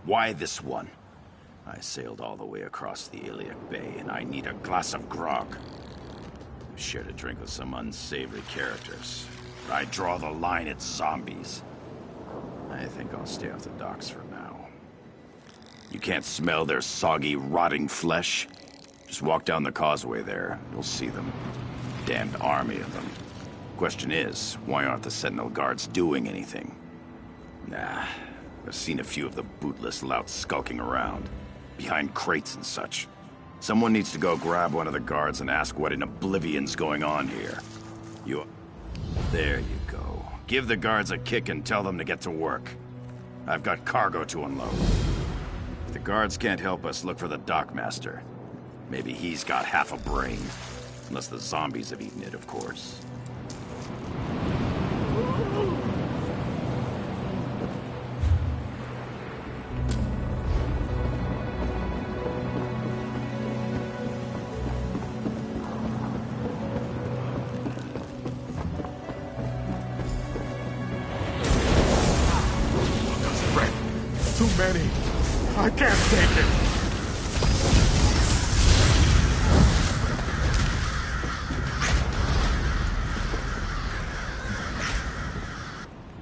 Why this one? I sailed all the way across the Alik'r Bay, and I need a glass of grog. I shared a drink with some unsavory characters, but I draw the line at zombies. I think I'll stay off the docks for now. You can't smell their soggy, rotting flesh? Just walk down the causeway there. You'll see them. Damned army of them. Question is, why aren't the Sentinel guards doing anything? Nah, I've seen a few of the bootless louts skulking around, behind crates and such. Someone needs to go grab one of the guards and ask what in oblivion's going on here. There you go. Give the guards a kick and tell them to get to work. I've got cargo to unload. If the guards can't help us, look for the dockmaster. Maybe he's got half a brain. Unless the zombies have eaten it, of course. Too many. I can't take it.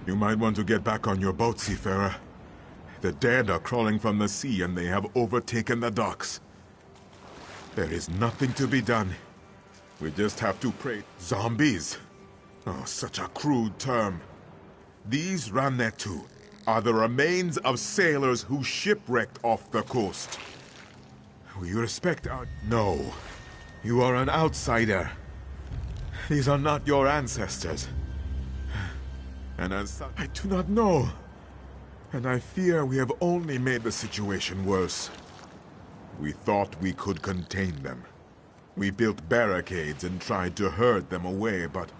You might want to get back on your boat, seafarer. The dead are crawling from the sea and they have overtaken the docks. There is nothing to be done. We just have to pray. Zombies? Oh, such a crude term. These Ranetu are the remains of sailors who shipwrecked off the coast. We respect our... No. You are an outsider. These are not your ancestors. And as such, I do not know. And I fear we have only made the situation worse. We thought we could contain them. We built barricades and tried to herd them away, but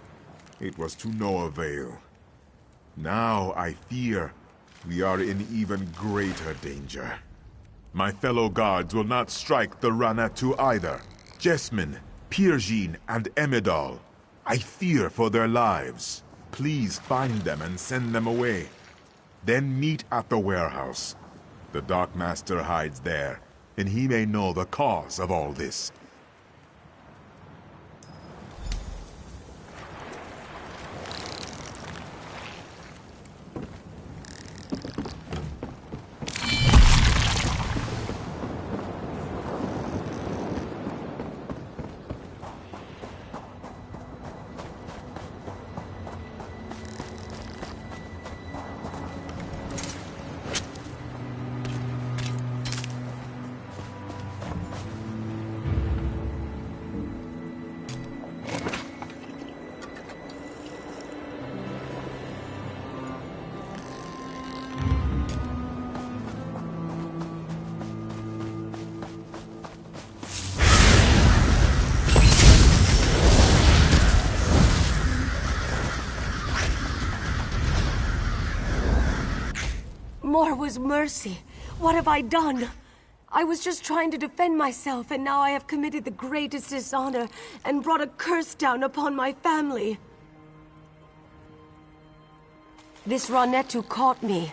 it was to no avail. Now I fear we are in even greater danger. My fellow guards will not strike the Ranetu either. Jesmin, Pirjin, and Emidal. I fear for their lives. Please find them and send them away. Then meet at the warehouse. The dockmaster hides there, and he may know the cause of all this. More was mercy. What have I done? I was just trying to defend myself, and now I have committed the greatest dishonor and brought a curse down upon my family. This Ranetu caught me.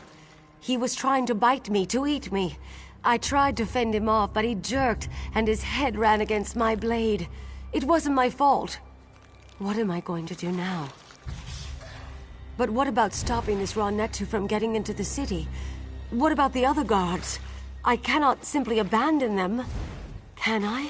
He was trying to bite me, to eat me. I tried to fend him off, but he jerked, and his head ran against my blade. It wasn't my fault. What am I going to do now? But what about stopping this Ranetu from getting into the city? What about the other guards? I cannot simply abandon them, can I?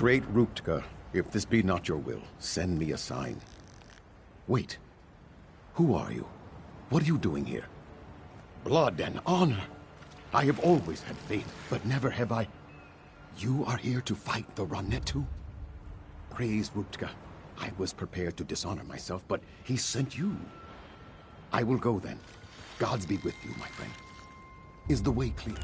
Great Ruptka, if this be not your will, send me a sign. Wait. Who are you? What are you doing here? Blood and honor. I have always had faith, but never have I... You are here to fight the Ranetu? Praise Ruptka. I was prepared to dishonor myself, but he sent you. I will go then. Gods be with you, my friend. Is the way clear?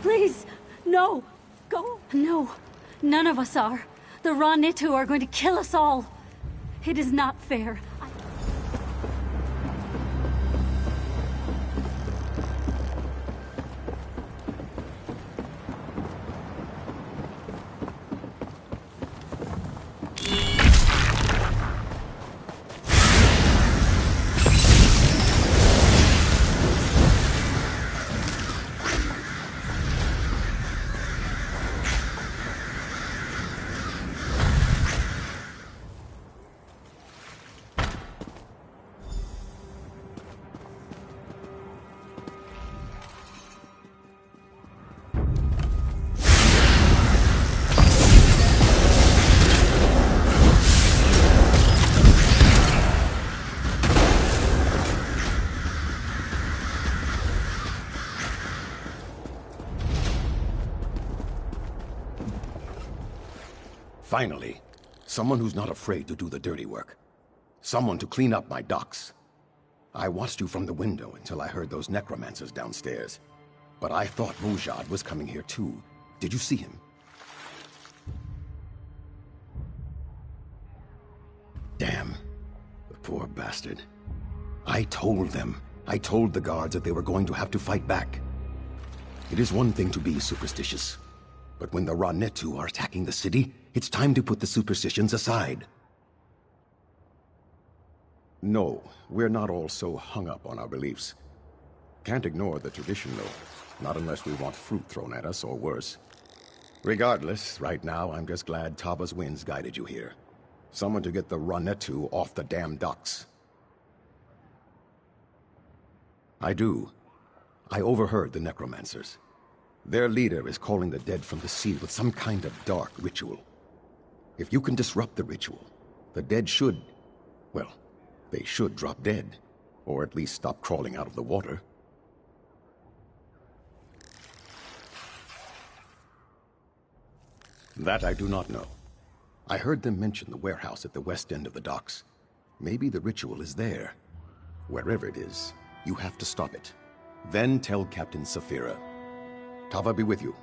Please, no! Go! No, none of us are. The Ranetu are going to kill us all. It is not fair. Finally, someone who's not afraid to do the dirty work. Someone to clean up my docks. I watched you from the window until I heard those necromancers downstairs. But I thought Mujad was coming here too. Did you see him? Damn. The poor bastard. I told them. I told the guards that they were going to have to fight back. It is one thing to be superstitious. But when the Ranetu are attacking the city, it's time to put the superstitions aside. No, we're not all so hung up on our beliefs. Can't ignore the tradition, though. Not unless we want fruit thrown at us, or worse. Regardless, right now, I'm just glad Tava's winds guided you here. Someone to get the Ranetu off the damn docks. I do. I overheard the necromancers. Their leader is calling the dead from the sea with some kind of dark ritual. If you can disrupt the ritual, the dead should... well, they should drop dead. Or at least stop crawling out of the water. That I do not know. I heard them mention the warehouse at the west end of the docks. Maybe the ritual is there. Wherever it is, you have to stop it. Then tell Captain Saphira. Tava be with you.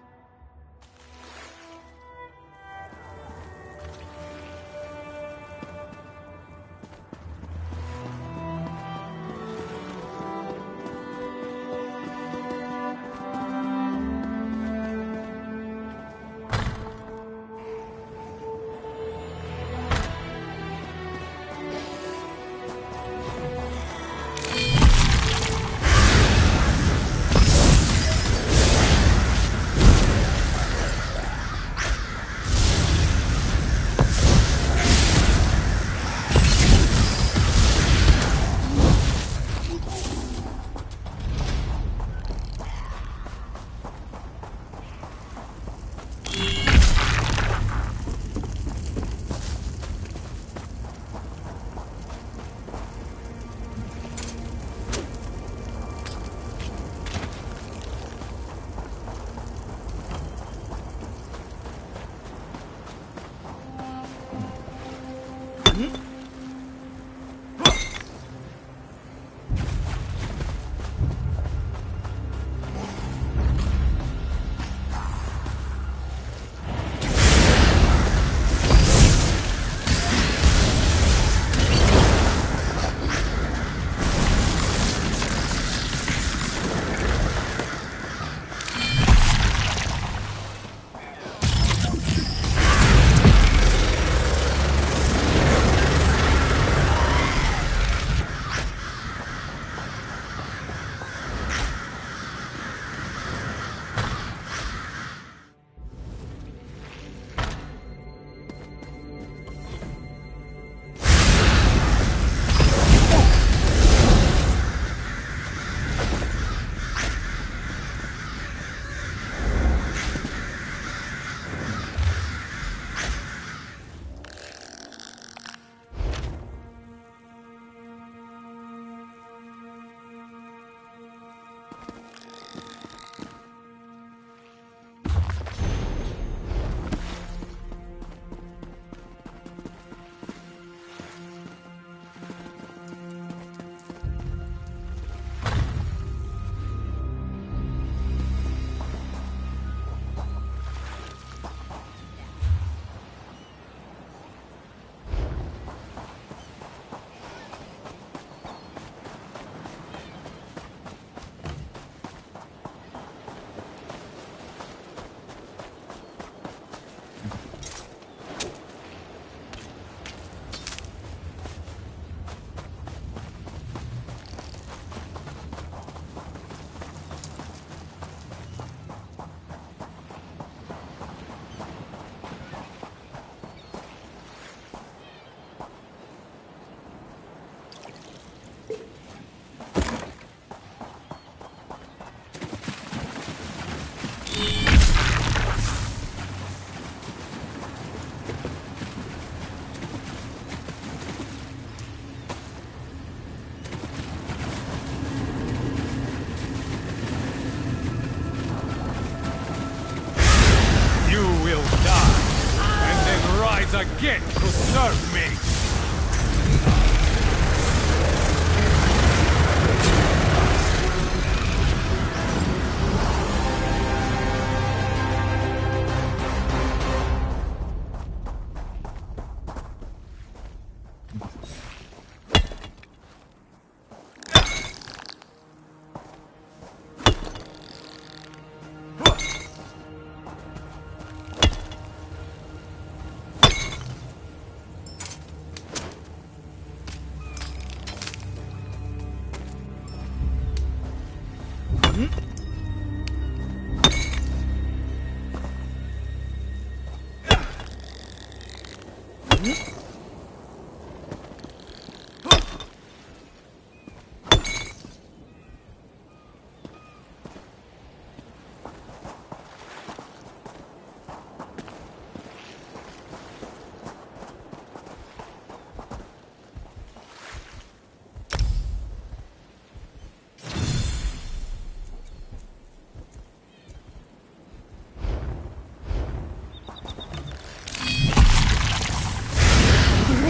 Again to serve me!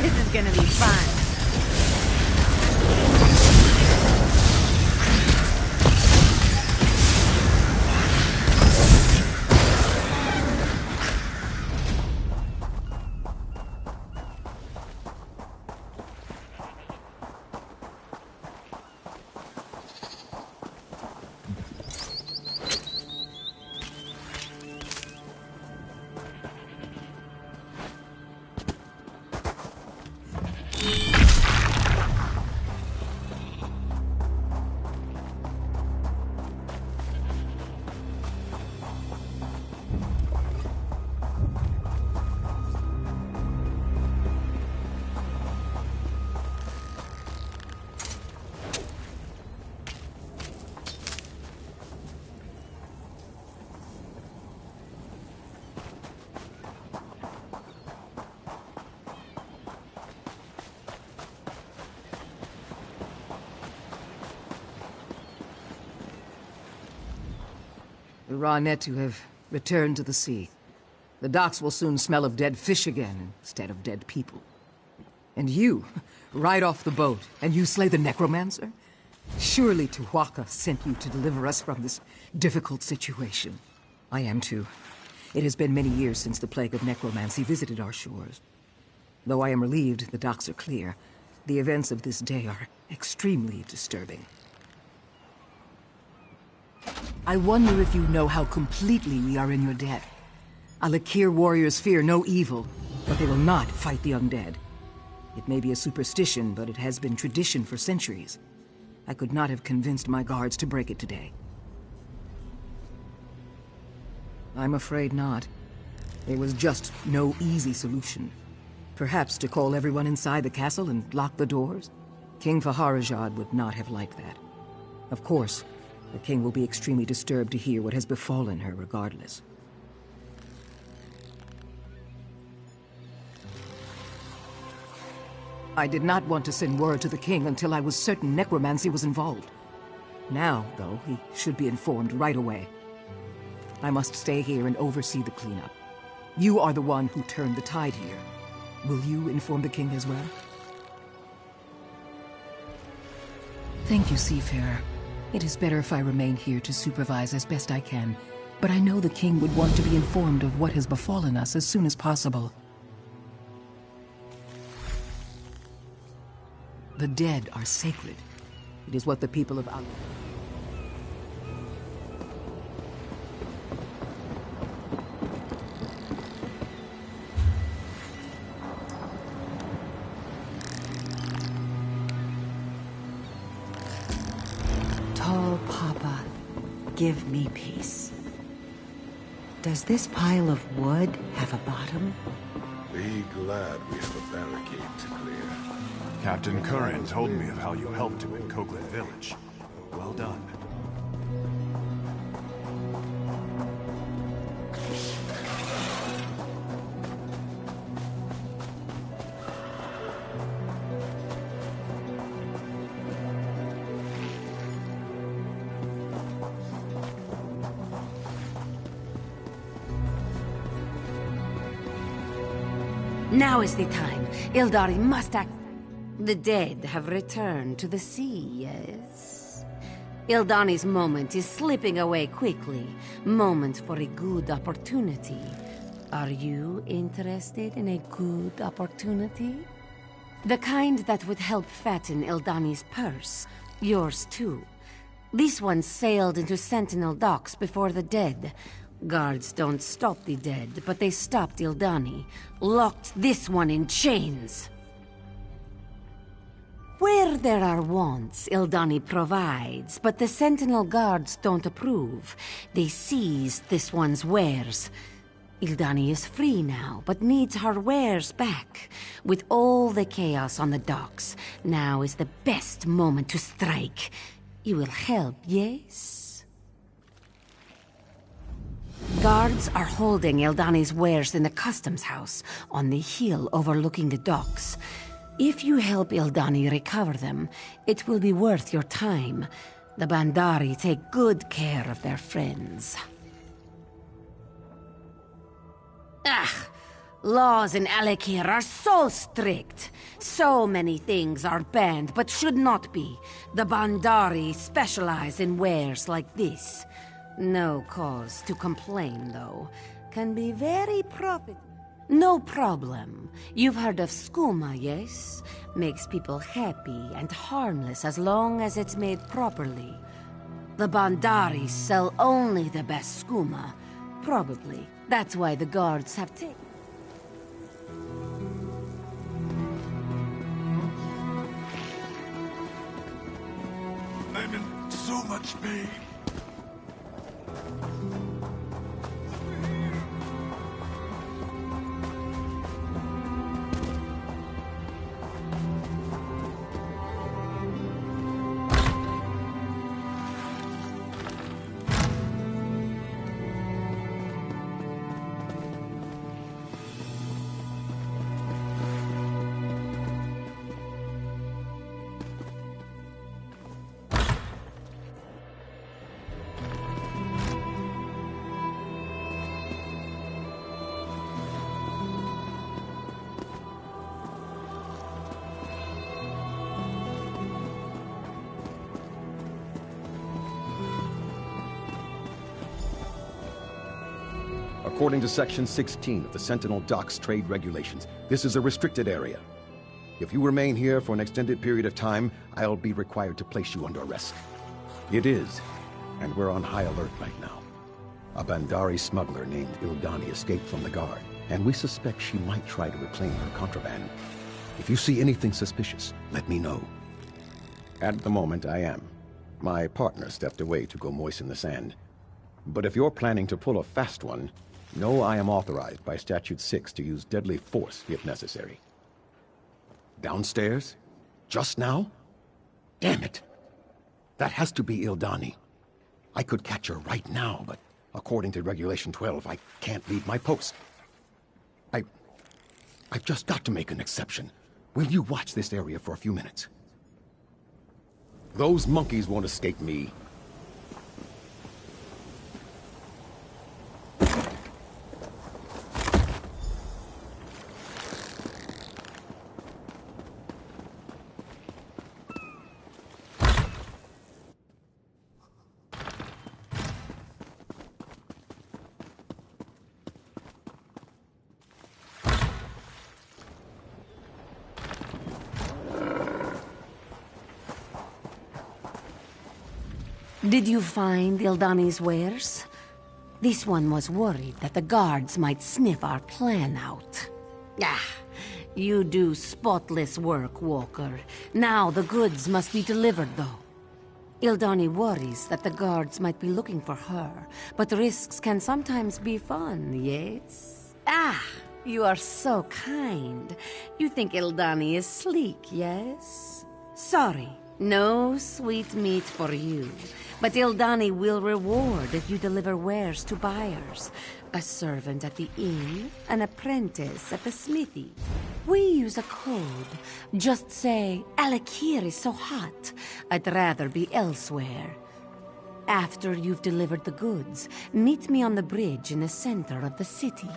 This is gonna be fun. The raw Netu have returned to the sea. The docks will soon smell of dead fish again instead of dead people. And you, right off the boat, and you slay the necromancer? Surely Tuwaka sent you to deliver us from this difficult situation. I am too. It has been many years since the plague of necromancy visited our shores. Though I am relieved the docks are clear, the events of this day are extremely disturbing. I wonder if you know how completely we are in your debt. Alik'r warriors fear no evil, but they will not fight the undead. It may be a superstition, but it has been tradition for centuries. I could not have convinced my guards to break it today. I'm afraid not. There was just no easy solution. Perhaps to call everyone inside the castle and lock the doors? King Faharajad would not have liked that. Of course, the king will be extremely disturbed to hear what has befallen her regardless. I did not want to send word to the king until I was certain necromancy was involved. Now, though, he should be informed right away. I must stay here and oversee the cleanup. You are the one who turned the tide here. Will you inform the king as well? Thank you, Seafarer. It is better if I remain here to supervise as best I can, but I know the king would want to be informed of what has befallen us as soon as possible. The dead are sacred. It is what the people of Alik'r... Tall Papa, give me peace. Does this pile of wood have a bottom? Be glad we have a barricade to clear. Captain Curran told me of how you helped him in Coquelin Village. Well done. Now is the time. Ildari must act. The dead have returned to the sea, yes? Ildani's moment is slipping away quickly. Moment for a good opportunity. Are you interested in a good opportunity? The kind that would help fatten Ildani's purse. Yours too. This one sailed into Sentinel docks before the dead. Guards don't stop the dead, but they stopped Ildani. Locked this one in chains. Where there are wants, Ildani provides, but the Sentinel guards don't approve. They seized this one's wares. Ildani is free now, but needs her wares back. With all the chaos on the docks, now is the best moment to strike. You will help, yes? Guards are holding Ildani's wares in the customs house, on the hill overlooking the docks. If you help Ildani recover them, it will be worth your time. The Bandari take good care of their friends. Laws in Alik'r are so strict. So many things are banned, but should not be. The Bandari specialize in wares like this. No cause to complain, though. Can be very profitable. No problem. You've heard of skooma, yes? Makes people happy and harmless as long as it's made properly. The Bandari sell only the best skooma. Probably. That's why the guards have taken... I'm in so much pain. According to Section 16 of the Sentinel Docks Trade Regulations, this is a restricted area. If you remain here for an extended period of time, I'll be required to place you under arrest. It is, and we're on high alert right now. A Bandari smuggler named Ildani escaped from the guard, and we suspect she might try to reclaim her contraband. If you see anything suspicious, let me know. At the moment, I am. My partner stepped away to go moisten the sand. But if you're planning to pull a fast one, know I am authorized by Statute 6 to use deadly force if necessary. Downstairs? Just now? Damn it! That has to be Ildani. I could catch her right now, but according to Regulation 12, I can't leave my post. I've just got to make an exception. Will you watch this area for a few minutes? Those monkeys won't escape me. Did you find Ildani's wares? This one was worried that the guards might sniff our plan out. Ah, you do spotless work, Walker. Now the goods must be delivered, though. Ildani worries that the guards might be looking for her, but risks can sometimes be fun, yes? Ah, you are so kind. You think Ildani is sleek, yes? Sorry, no sweet meat for you. But Ildani will reward if you deliver wares to buyers. A servant at the inn, an apprentice at the smithy. We use a code. Just say, Alik'r is so hot, I'd rather be elsewhere. After you've delivered the goods, meet me on the bridge in the center of the city.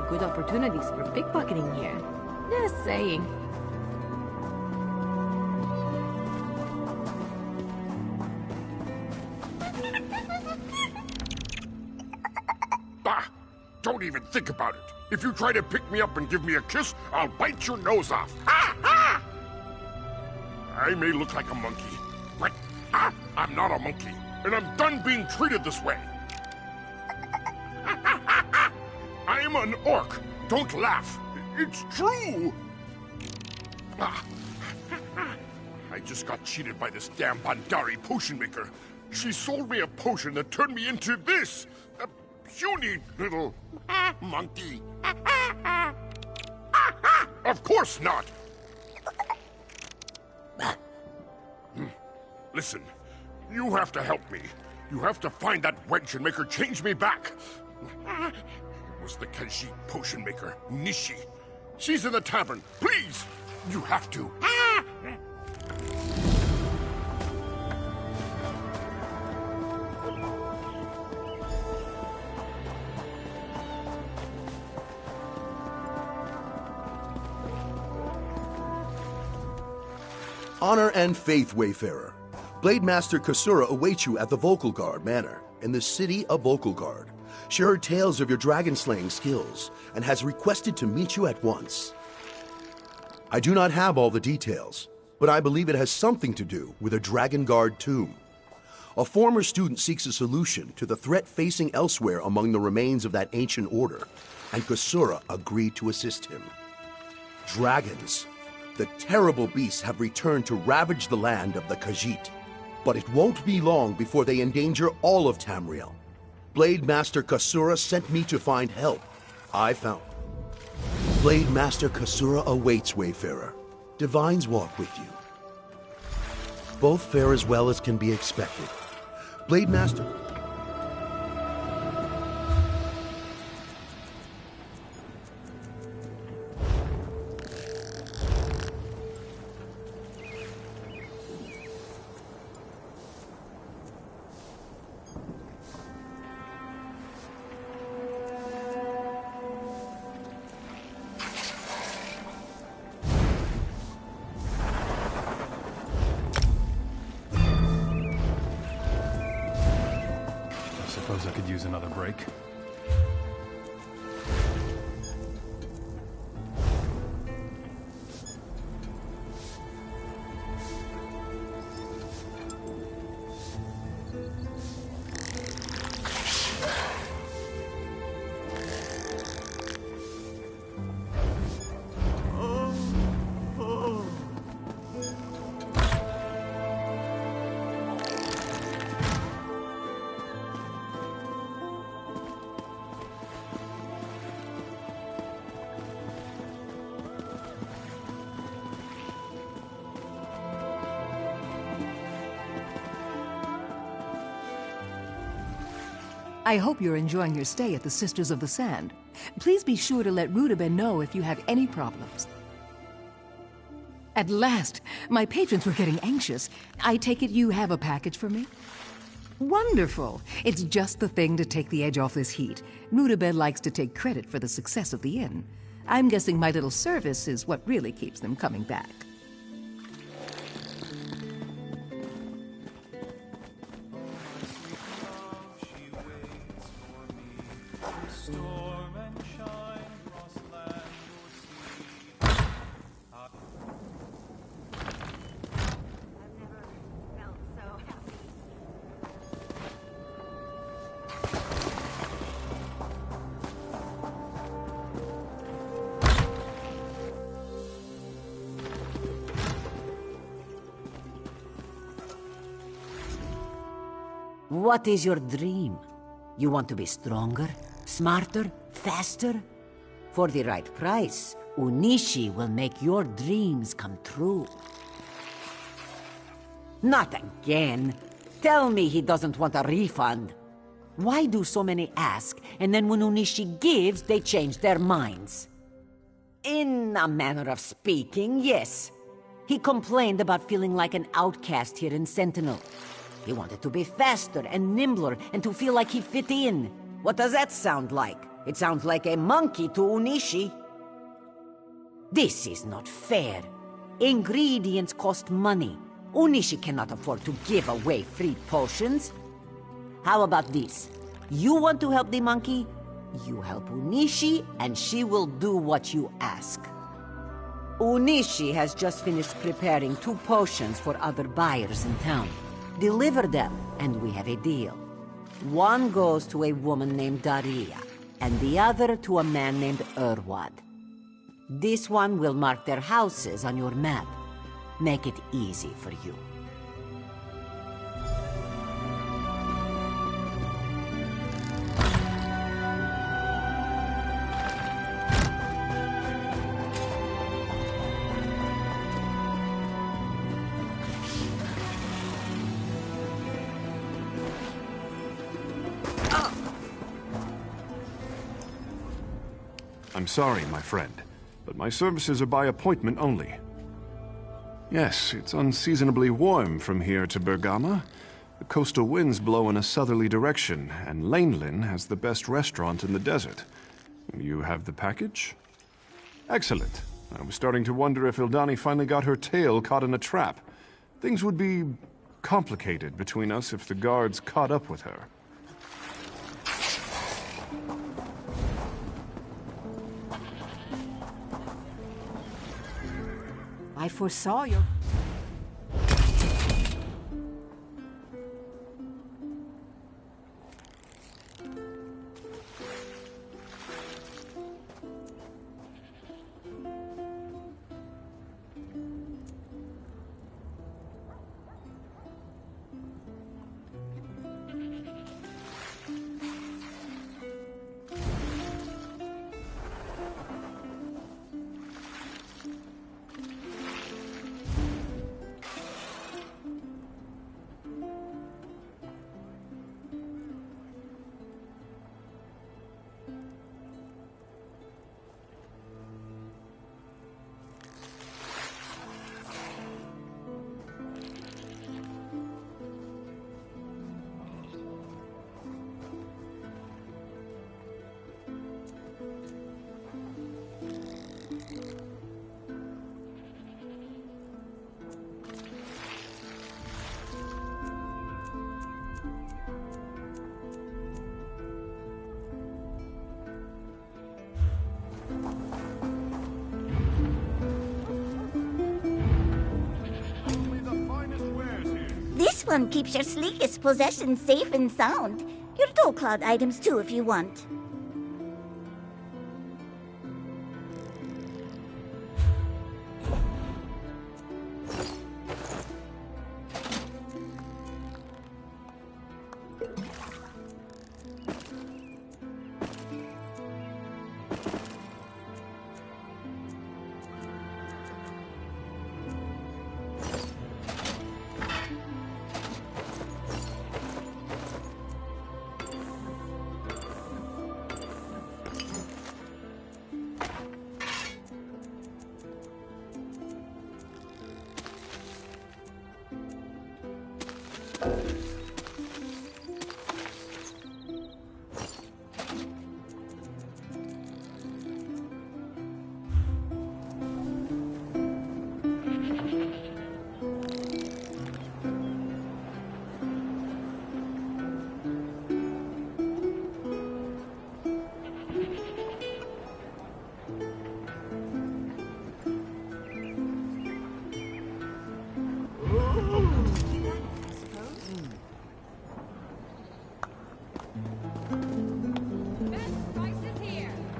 Good opportunities for pickpocketing here. Just saying. Ah! Don't even think about it. If you try to pick me up and give me a kiss, I'll bite your nose off. Ha ha! I may look like a monkey, but I'm not a monkey, and I'm done being treated this way. I'm an orc. Don't laugh. It's true. I just got cheated by this damn Bandari potion maker. She sold me a potion that turned me into this. A puny little monkey. Of course not. Listen, you have to help me. You have to find that wench and make her change me back. Was the Khajiit potion maker, Nishi. She's in the tavern. Please! You have to. Honor and faith, Wayfarer. Blade Master Kasura awaits you at the Volkilgard Manor, in the city of Volkilgard. She heard tales of your dragon-slaying skills, and has requested to meet you at once. I do not have all the details, but I believe it has something to do with a Dragon Guard tomb. A former student seeks a solution to the threat facing elsewhere among the remains of that ancient order, and Kasura agreed to assist him. Dragons. The terrible beasts have returned to ravage the land of the Khajiit, but it won't be long before they endanger all of Tamriel. Blade Master Kasura sent me to find help. I found. Blade Master Kasura awaits, Wayfarer. Divines walk with you. Both fare as well as can be expected. Blade Master... use another break. I hope you're enjoying your stay at the Sisters of the Sand. Please be sure to let Rudabeh know if you have any problems. At last! My patrons were getting anxious. I take it you have a package for me? Wonderful! It's just the thing to take the edge off this heat. Rudabeh likes to take credit for the success of the inn. I'm guessing my little service is what really keeps them coming back. What is your dream? You want to be stronger, smarter, faster? For the right price, Unishi will make your dreams come true. Not again. Tell me he doesn't want a refund. Why do so many ask, and then when Unishi gives, they change their minds? In a manner of speaking, yes. He complained about feeling like an outcast here in Sentinel. He wanted to be faster and nimbler and to feel like he fit in. What does that sound like? It sounds like a monkey to Unishi. This is not fair. Ingredients cost money. Unishi cannot afford to give away free potions. How about this? You want to help the monkey? You help Unishi, and she will do what you ask. Unishi has just finished preparing 2 potions for other buyers in town. Deliver them, and we have a deal. One goes to a woman named Daria, and the other to a man named Urwad. This one will mark their houses on your map. Make it easy for you. I'm sorry, my friend, but my services are by appointment only. Yes, it's unseasonably warm from here to Bergama. The coastal winds blow in a southerly direction, and Lanelin has the best restaurant in the desert. You have the package? Excellent. I was starting to wonder if Ildani finally got her tail caught in a trap. Things would be complicated between us if the guards caught up with her. I foresaw your... This one keeps your sleekest possessions safe and sound. Your Toll Cloud items too, if you want.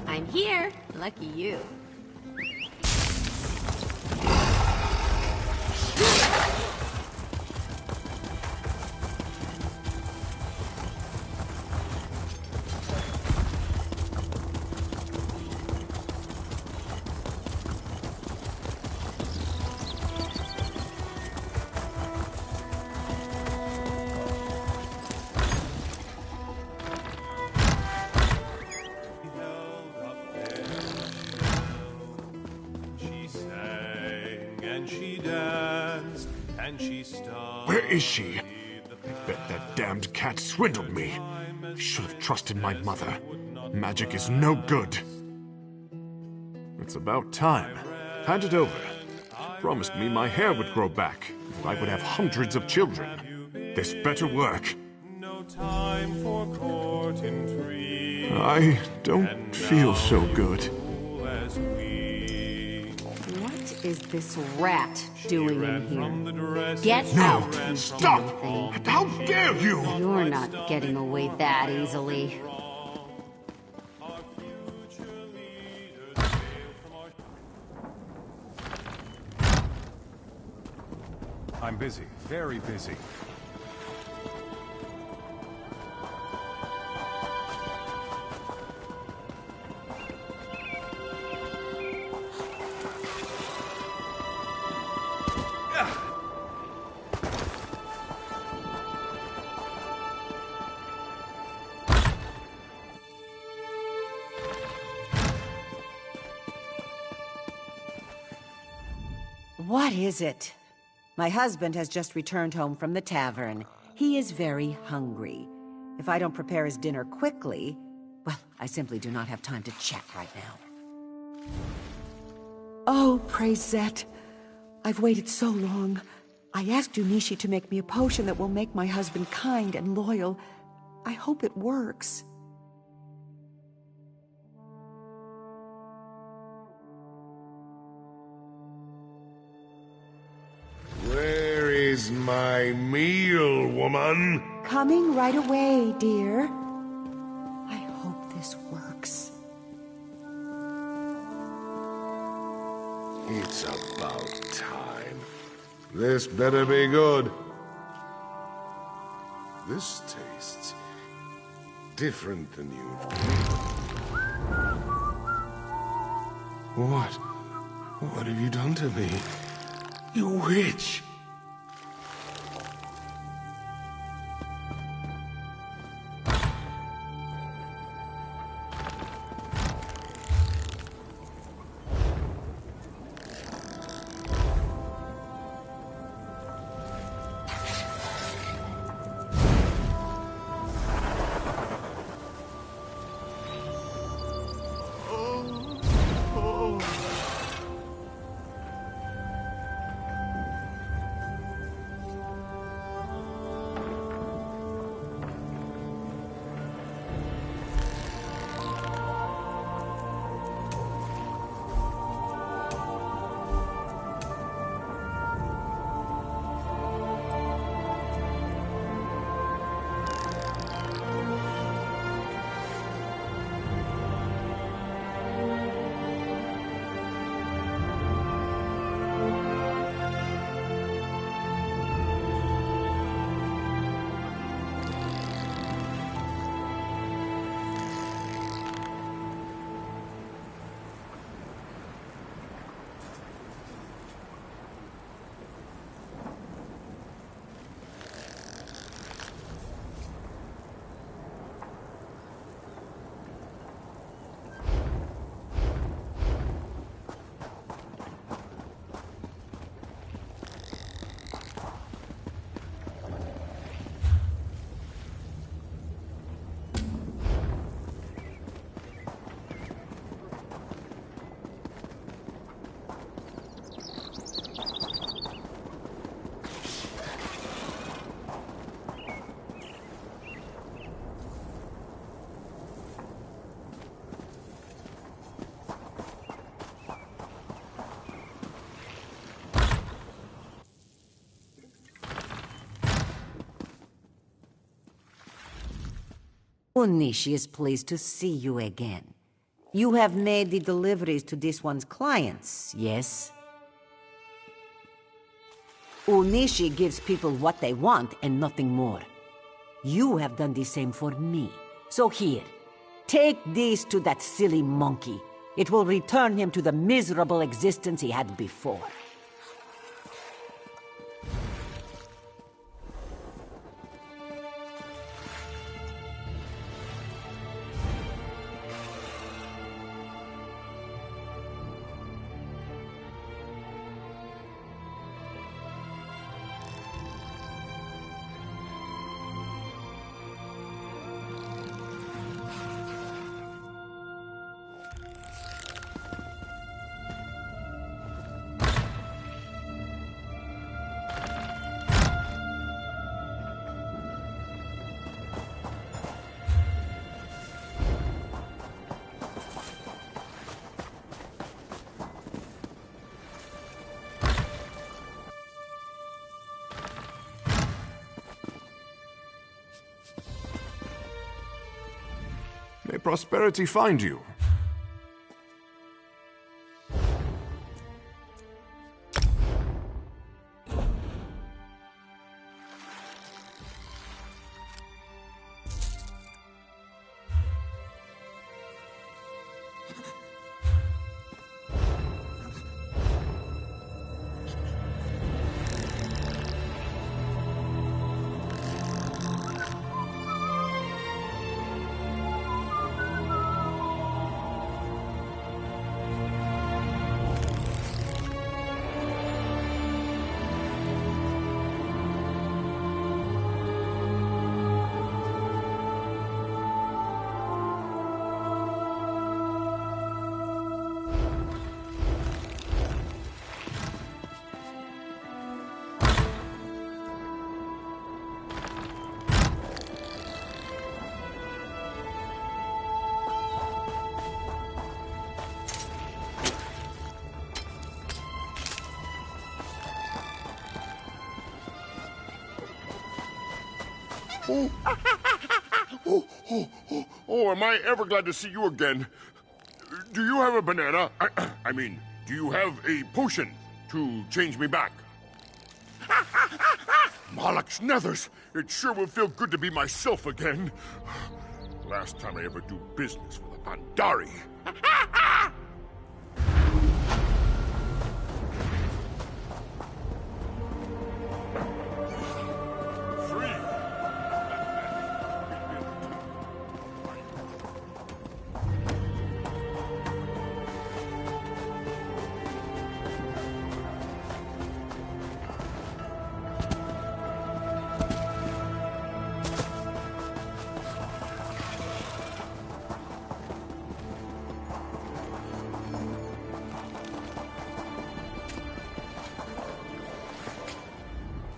I'm here. Lucky you. Where is she? I bet that damned cat swindled me. I should have trusted my mother. Magic is no good. It's about time. Hand it over. She promised me my hair would grow back, and I would have hundreds of children. This better work. I don't feel so good. What is this rat doing in here? Get out! Stop! How dare you! You're not getting away that easily. I'm busy, very busy. What is it? My husband has just returned home from the tavern. He is very hungry. If I don't prepare his dinner quickly, well, I simply do not have time to chat right now. Oh, praise Zet. I've waited so long. I asked Unishi to make me a potion that will make my husband kind and loyal. I hope it works. Where is my meal, woman? Coming right away, dear. I hope this works. It's about time. This better be good. This tastes different than you've What? What have you done to me? You witch! Onishi is pleased to see you again. You have made the deliveries to this one's clients, yes? Onishi gives people what they want and nothing more. You have done the same for me. So here, take this to that silly monkey. It will return him to the miserable existence he had before. May prosperity find you. Oh, am I ever glad to see you again. Do you have a banana? I mean, do you have a potion to change me back? Malak's nethers! It sure will feel good to be myself again. Last time I ever do business with a Pandari.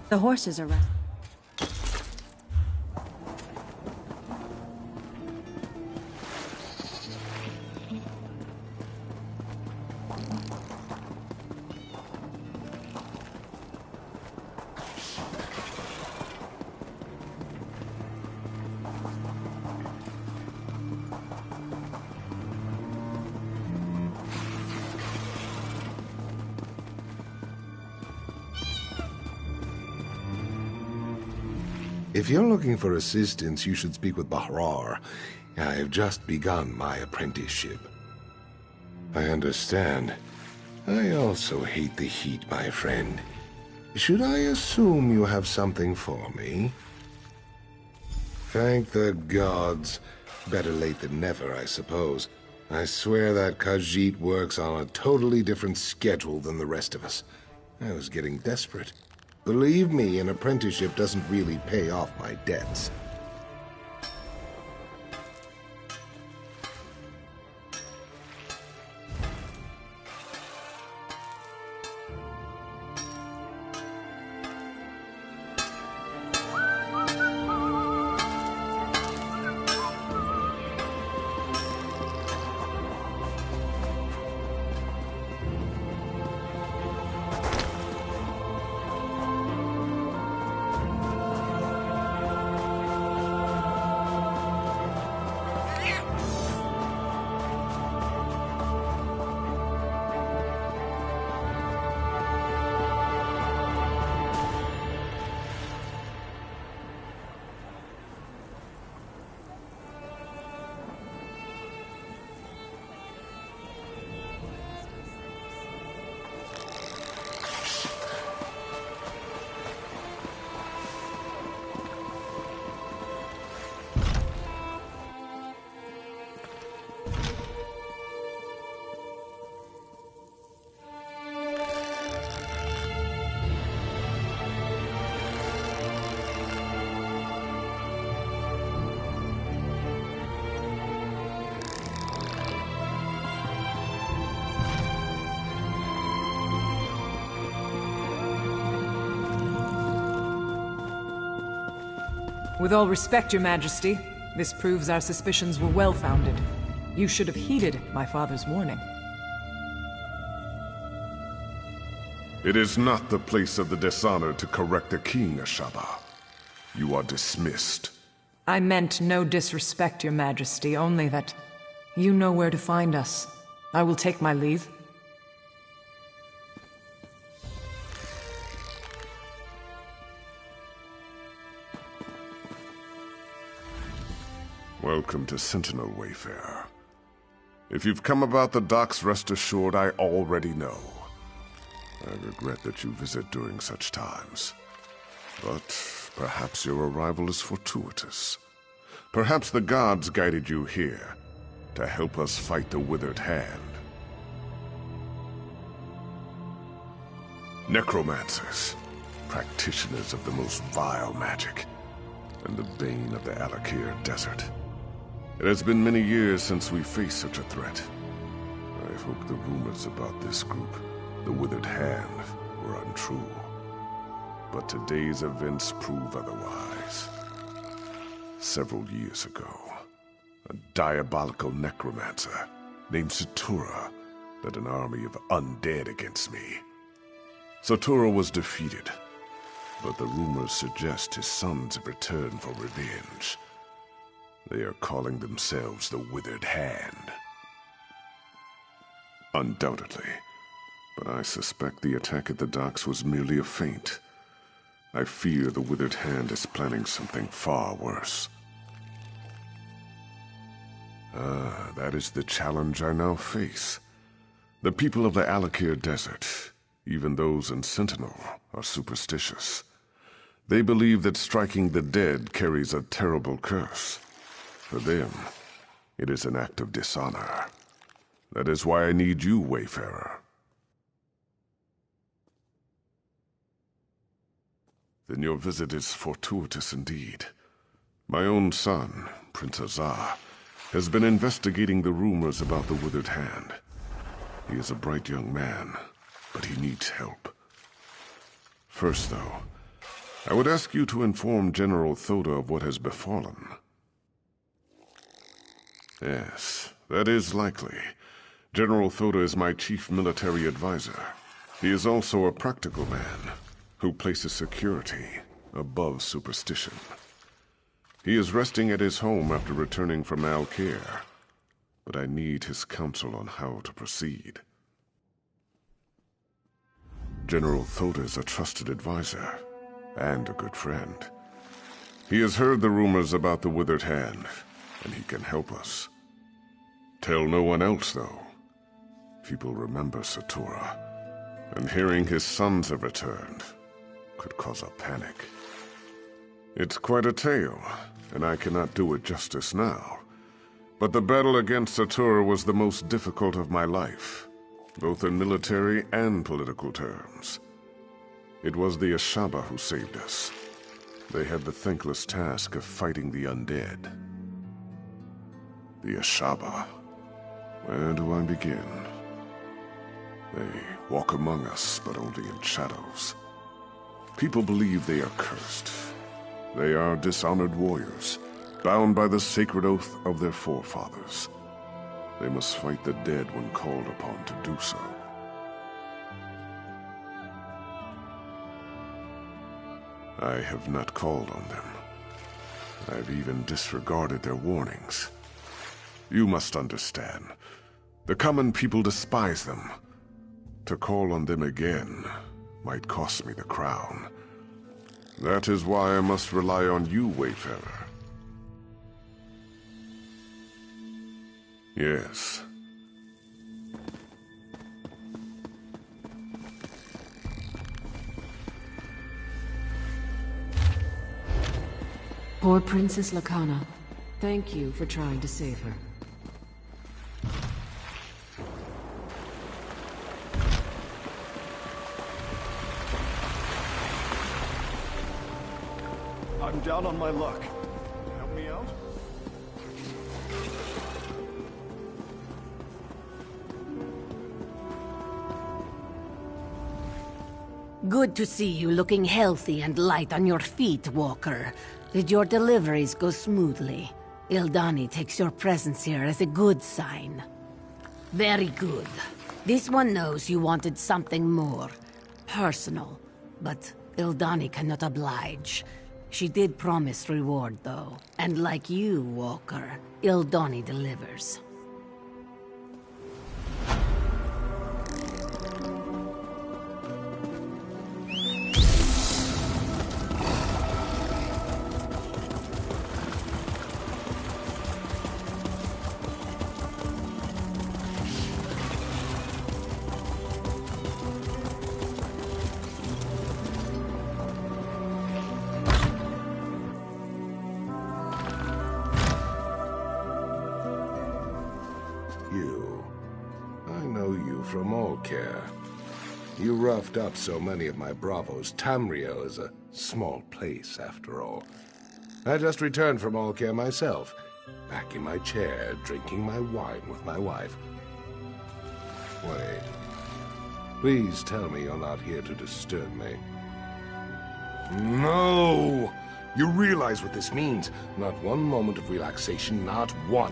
The horses are resting. If you're looking for assistance, you should speak with Bahrar. I have just begun my apprenticeship. I understand. I also hate the heat, my friend. Should I assume you have something for me? Thank the gods. Better late than never, I suppose. I swear that Khajiit works on a totally different schedule than the rest of us. I was getting desperate. Believe me, an apprenticeship doesn't really pay off my debts. With all respect, Your Majesty, this proves our suspicions were well-founded. You should have heeded my father's warning. It is not the place of the dishonored to correct the king, Ashaba. You are dismissed. I meant no disrespect, Your Majesty, only that you know where to find us. I will take my leave. Welcome to Sentinel, Wayfarer. If you've come about the docks, rest assured I already know. I regret that you visit during such times. But perhaps your arrival is fortuitous. Perhaps the gods guided you here to help us fight the Withered Hand. Necromancers, practitioners of the most vile magic, and the bane of the Alik'r desert. It has been many years since we faced such a threat. I hope the rumors about this group, the Withered Hand, were untrue. But today's events prove otherwise. Several years ago, a diabolical necromancer named Satura led an army of undead against me. Satura was defeated, but the rumors suggest his sons have returned for revenge. They are calling themselves the Withered Hand. Undoubtedly, but I suspect the attack at the docks was merely a feint. I fear the Withered Hand is planning something far worse. That is the challenge I now face. The people of the Alik'r desert, even those in Sentinel, are superstitious. They believe that striking the dead carries a terrible curse. For them, it is an act of dishonor. That is why I need you, Wayfarer. Then your visit is fortuitous indeed. My own son, Prince Azar, has been investigating the rumors about the Withered Hand. He is a bright young man, but he needs help. First, though, I would ask you to inform General Thoda of what has befallen. Yes, that is likely. General Thoda is my chief military advisor. He is also a practical man who places security above superstition. He is resting at his home after returning from Alik'r, but I need his counsel on how to proceed. General Thoda is a trusted advisor and a good friend. He has heard the rumors about the Withered Hand, and he can help us. Tell no one else, though. People remember Satura, and hearing his sons have returned could cause a panic. It's quite a tale, and I cannot do it justice now. But the battle against Satura was the most difficult of my life, both in military and political terms. It was the Ashaba who saved us. They had the thankless task of fighting the undead. The Ashaba. Where do I begin? They walk among us, but only in shadows. People believe they are cursed. They are dishonored warriors, bound by the sacred oath of their forefathers. They must fight the dead when called upon to do so. I have not called on them. I've even disregarded their warnings. You must understand. The common people despise them. To call on them again might cost me the crown. That is why I must rely on you, Wayfarer. Yes. Poor Princess Lakana. Thank you for trying to save her. I'm down on my luck. Help me out? Good to see you looking healthy and light on your feet, Walker. Did your deliveries go smoothly? Ildani takes your presence here as a good sign. Very good. This one knows you wanted something more personal, but Ildani cannot oblige. She did promise reward, though. And like you, Walker, Ildani delivers. From Alik'r. You roughed up so many of my bravos. Tamriel is a small place, after all. I just returned from Alik'r myself, back in my chair, drinking my wine with my wife. Wait. Please tell me you're not here to disturb me. No! You realize what this means. Not one moment of relaxation, not one.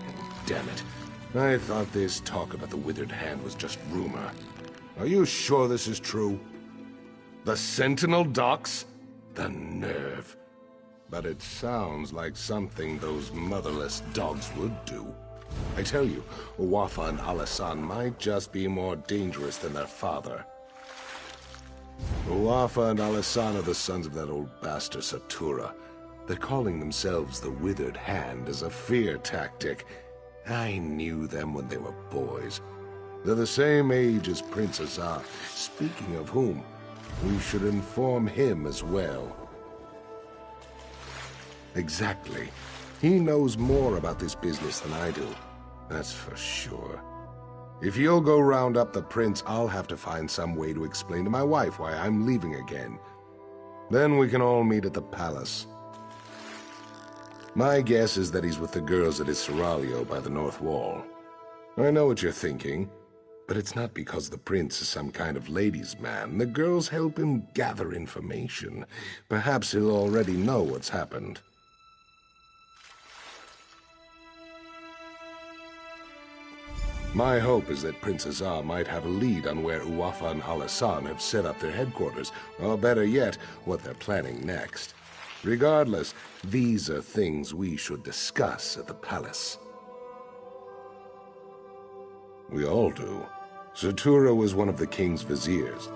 And damn it. I thought this talk about the withered hand was just rumor. Are you sure this is true? The Sentinel docks? The nerve. But it sounds like something those motherless dogs would do. I tell you, Uwafa and Alasan might just be more dangerous than their father. Uwafa and Alasan are the sons of that old bastard Satura. They're calling themselves the Withered Hand as a fear tactic. I knew them when they were boys. They're the same age as Prince Azar. Speaking of whom, we should inform him as well. Exactly. He knows more about this business than I do. That's for sure. If you'll go round up the prince, I'll have to find some way to explain to my wife why I'm leaving again. Then we can all meet at the palace. My guess is that he's with the girls at his seraglio by the north wall. I know what you're thinking, but it's not because the prince is some kind of ladies' man. The girls help him gather information. Perhaps he'll already know what's happened. My hope is that Prince Azar might have a lead on where Uwafa and Alasan have set up their headquarters, or better yet, what they're planning next. Regardless, these are things we should discuss at the palace. We all do. Satura was one of the king's viziers.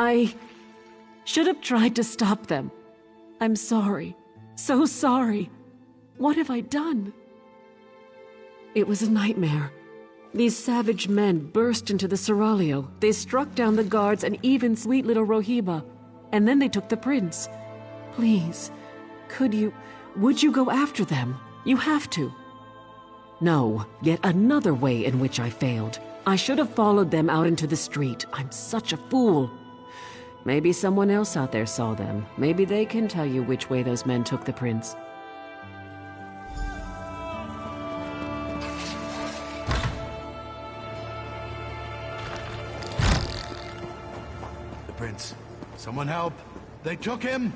I should have tried to stop them. I'm sorry. So sorry. What have I done? It was a nightmare. These savage men burst into the seraglio. They struck down the guards and even sweet little Rohiba. And then they took the prince. Please, would you go after them? You have to. No, yet another way in which I failed. I should have followed them out into the street. I'm such a fool. Maybe someone else out there saw them. Maybe they can tell you which way those men took the prince. The prince. Someone help! They took him!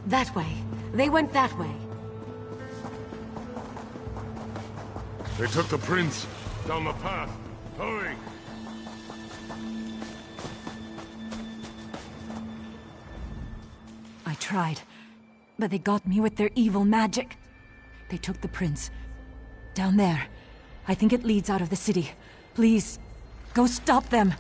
That way. They went that way. They took the prince down the path. Hurry! I tried, but they got me with their evil magic. They took the prince. Down there. I think it leads out of the city. Please, go stop them.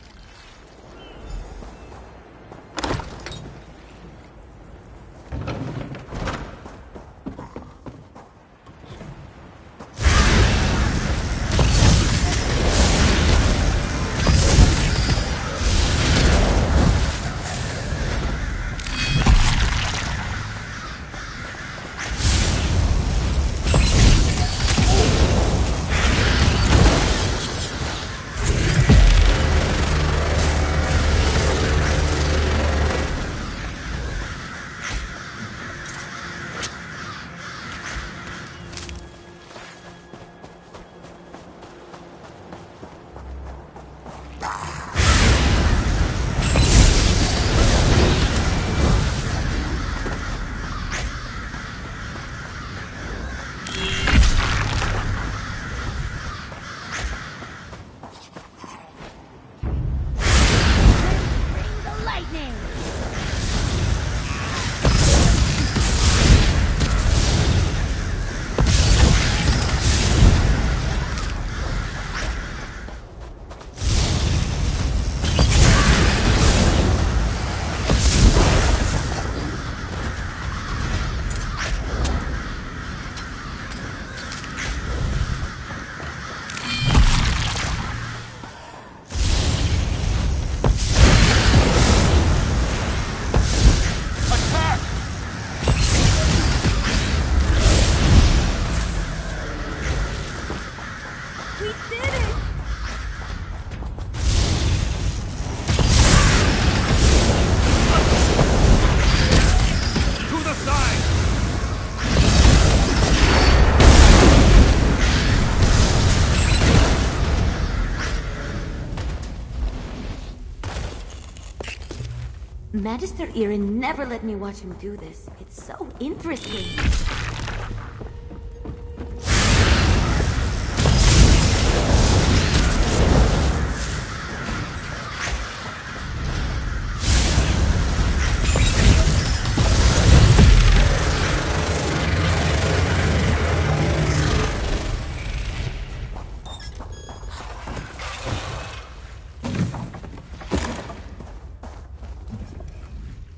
Magister Irin never let me watch him do this. It's so interesting.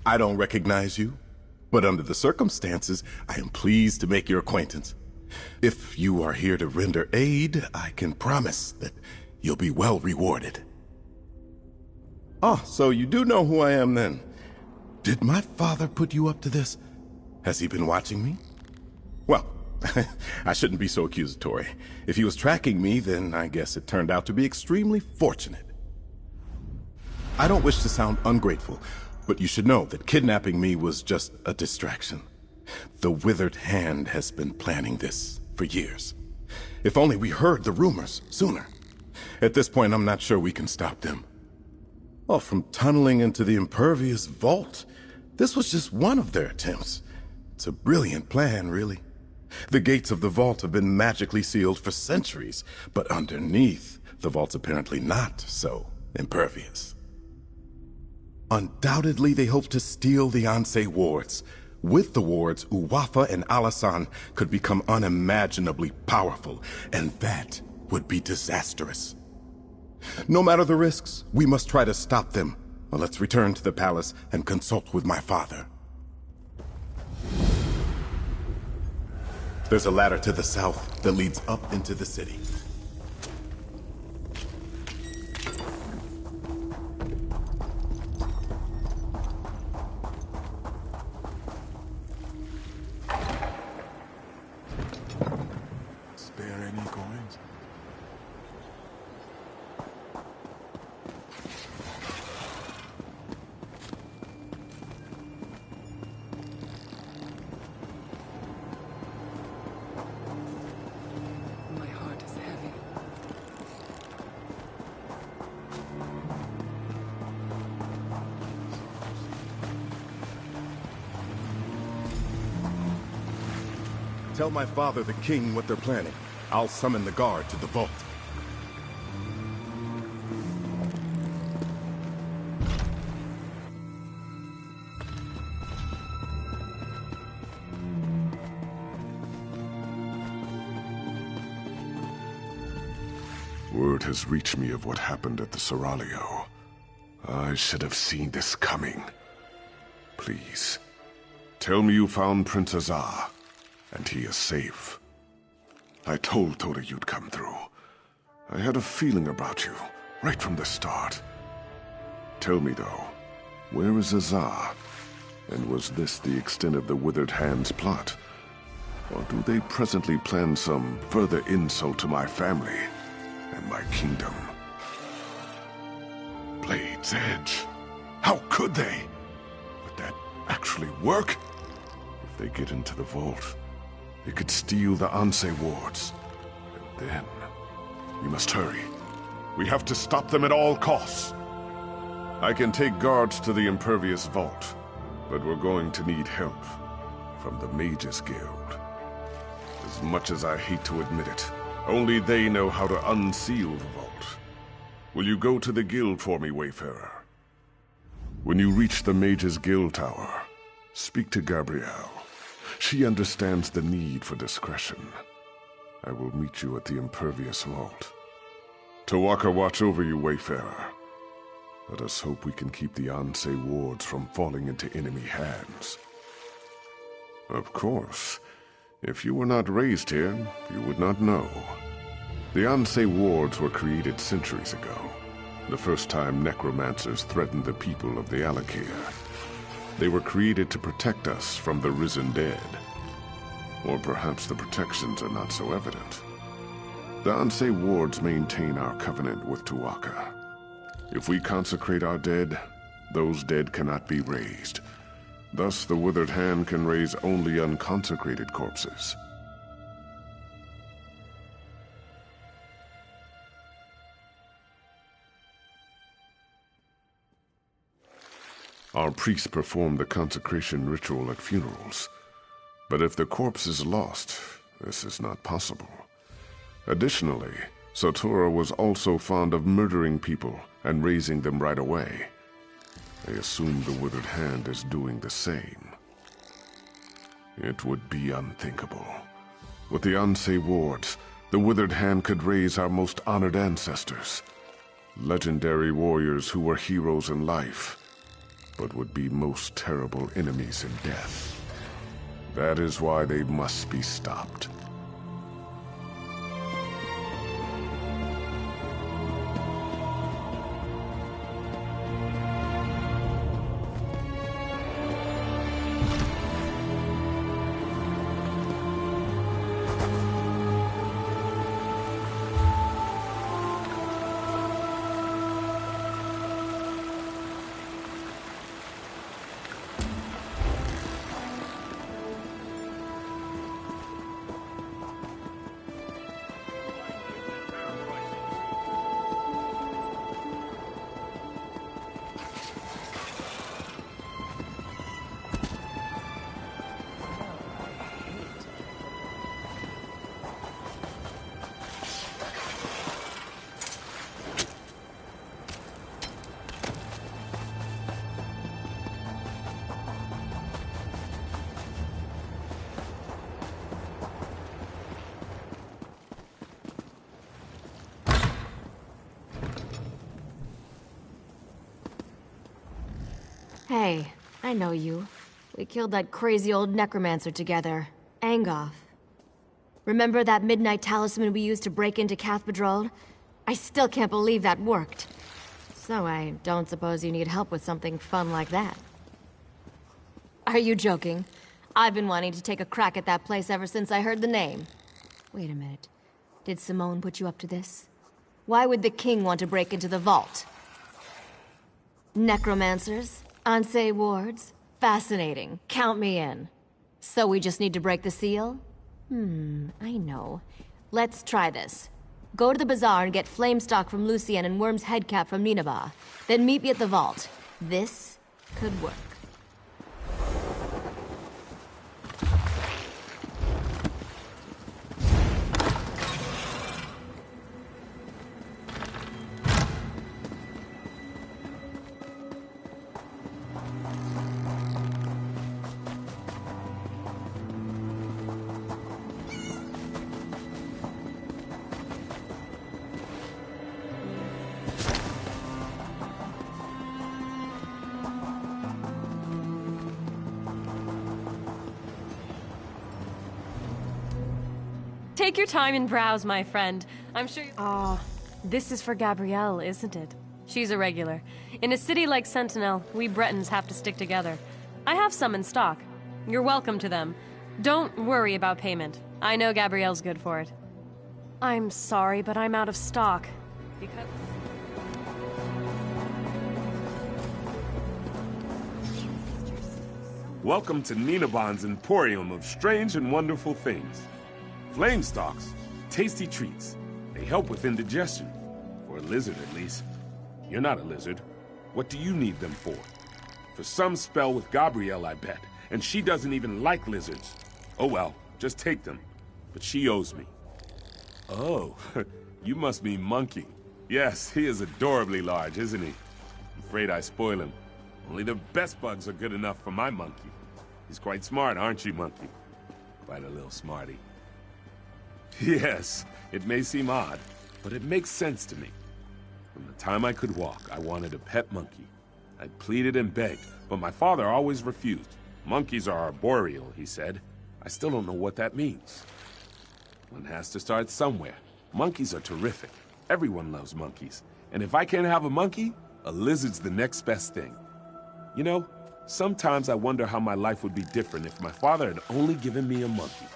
I don't recognize you, but under the circumstances, I am pleased to make your acquaintance. If you are here to render aid, I can promise that you'll be well rewarded. Oh, so you do know who I am then. Did my father put you up to this? Has he been watching me? Well, I shouldn't be so accusatory. If he was tracking me, then I guess it turned out to be extremely fortunate. I don't wish to sound ungrateful, but you should know that kidnapping me was just a distraction. The Withered Hand has been planning this for years. If only we heard the rumors sooner. At this point, I'm not sure we can stop them. Well, from tunneling into the impervious vault, this was just one of their attempts. It's a brilliant plan, really. The gates of the vault have been magically sealed for centuries, but underneath, the vault's apparently not so impervious. Undoubtedly, they hope to steal the Ansei wards. With the wards, Uwafa and Alasan could become unimaginably powerful, and that would be disastrous. No matter the risks, we must try to stop them. Well, let's return to the palace and consult with my father. There's a ladder to the south that leads up into the city. Tell my father, the king, what they're planning. I'll summon the guard to the vault. Word has reached me of what happened at the Seraglio. I should have seen this coming. Please, tell me you found Prince Azar, and he is safe. I told Toda you'd come through. I had a feeling about you, right from the start. Tell me, though, where is Azar? And was this the extent of the Withered Hand's plot? Or do they presently plan some further insult to my family and my kingdom? Blade's Edge. How could they? Would that actually work? If they get into the vault, they could steal the Ansei wards. And then, we must hurry. We have to stop them at all costs. I can take guards to the Impervious Vault, but we're going to need help from the Mages Guild. As much as I hate to admit it, only they know how to unseal the vault. Will you go to the guild for me, Wayfarer? When you reach the Mages Guild Tower, speak to Gabrielle. She understands the need for discretion. I will meet you at the Impervious Vault. Tawaka watch over you, Wayfarer. Let us hope we can keep the Ansei wards from falling into enemy hands. Of course, if you were not raised here, you would not know. The Ansei wards were created centuries ago, the first time necromancers threatened the people of the Alik'r. They were created to protect us from the risen dead. Or perhaps the protections are not so evident. The Ansei wards maintain our covenant with Tuwaka. If we consecrate our dead, those dead cannot be raised. Thus, the Withered Hand can raise only unconsecrated corpses. Our priests perform the consecration ritual at funerals. But if the corpse is lost, this is not possible. Additionally, Satora was also fond of murdering people and raising them right away. I assume the Withered Hand is doing the same. It would be unthinkable. With the Ansei wards, the Withered Hand could raise our most honored ancestors. Legendary warriors who were heroes in life, but would be most terrible enemies in death. That is why they must be stopped. Hey, I know you. We killed that crazy old necromancer together, Angoff. Remember that midnight talisman we used to break into Cathedral? I still can't believe that worked. So I don't suppose you need help with something fun like that. Are you joking? I've been wanting to take a crack at that place ever since I heard the name. Wait a minute. Did Simone put you up to this? Why would the king want to break into the vault? Necromancers? Ansei wards? Fascinating. Count me in. So we just need to break the seal? I know. Let's try this. Go to the bazaar and get Flamestock from Lucien and Worm's Headcap from Nineveh. Then meet me at the vault. This could work. Take your time and browse, my friend. I'm sure you— this is for Gabrielle, isn't it? She's a regular. In a city like Sentinel, we Bretons have to stick together. I have some in stock. You're welcome to them. Don't worry about payment. I know Gabrielle's good for it. I'm sorry, but I'm out of stock. Because— Welcome to Nineveh's emporium of strange and wonderful things. Flame stalks, tasty treats. They help with indigestion. For a lizard, at least. You're not a lizard. What do you need them for? For some spell with Gabrielle, I bet. And she doesn't even like lizards. Oh well, just take them. But she owes me. Oh, you must mean Monkey. Yes, he is adorably large, isn't he? I'm afraid I spoil him. Only the best bugs are good enough for my monkey. He's quite smart, aren't you, Monkey? Quite a little smarty. Yes, it may seem odd, but it makes sense to me. From the time I could walk, I wanted a pet monkey. I pleaded and begged, but my father always refused. Monkeys are arboreal, he said. I still don't know what that means. One has to start somewhere. Monkeys are terrific. Everyone loves monkeys. And if I can't have a monkey, a lizard's the next best thing. You know, sometimes I wonder how my life would be different if my father had only given me a monkey.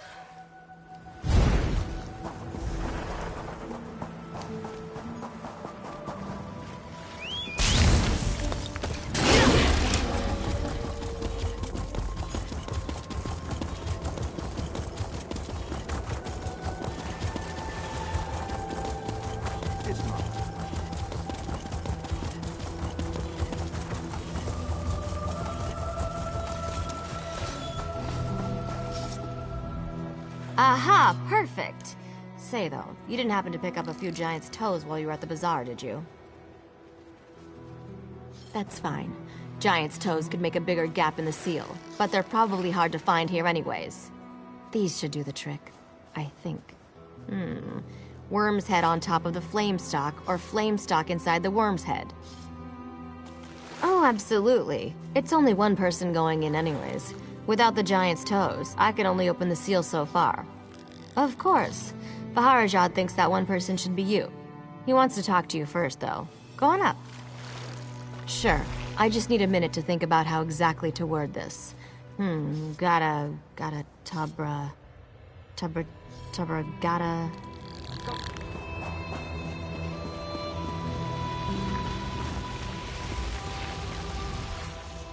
Aha, perfect. Say though, you didn't happen to pick up a few giant's toes while you were at the bazaar, did you? That's fine. Giant's toes could make a bigger gap in the seal, but they're probably hard to find here anyways. These should do the trick, I think. Worm's head on top of the flame stalk, or flame stalk inside the worm's head. Oh, absolutely. It's only one person going in anyways. Without the giant's toes, I can only open the seal so far. Of course. Baharajad thinks that one person should be you. He wants to talk to you first, though. Go on up. Sure. I just need a minute to think about how exactly to word this. Gotta, gotta...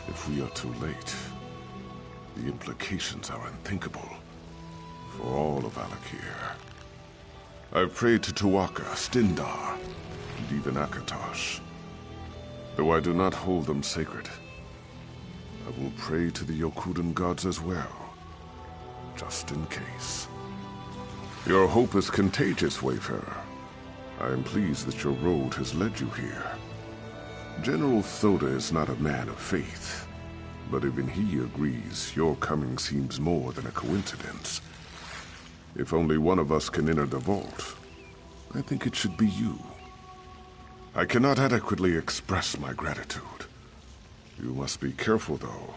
If we are too late, the implications are unthinkable for all of Alik'r. I've prayed to Tu'whacca, Stindar, and even Akatosh. Though I do not hold them sacred, I will pray to the Yokudan gods as well, just in case. Your hope is contagious, Wayfarer. I am pleased that your road has led you here. General Thoda is not a man of faith, but even he agrees your coming seems more than a coincidence. If only one of us can enter the vault, I think it should be you. I cannot adequately express my gratitude. You must be careful, though.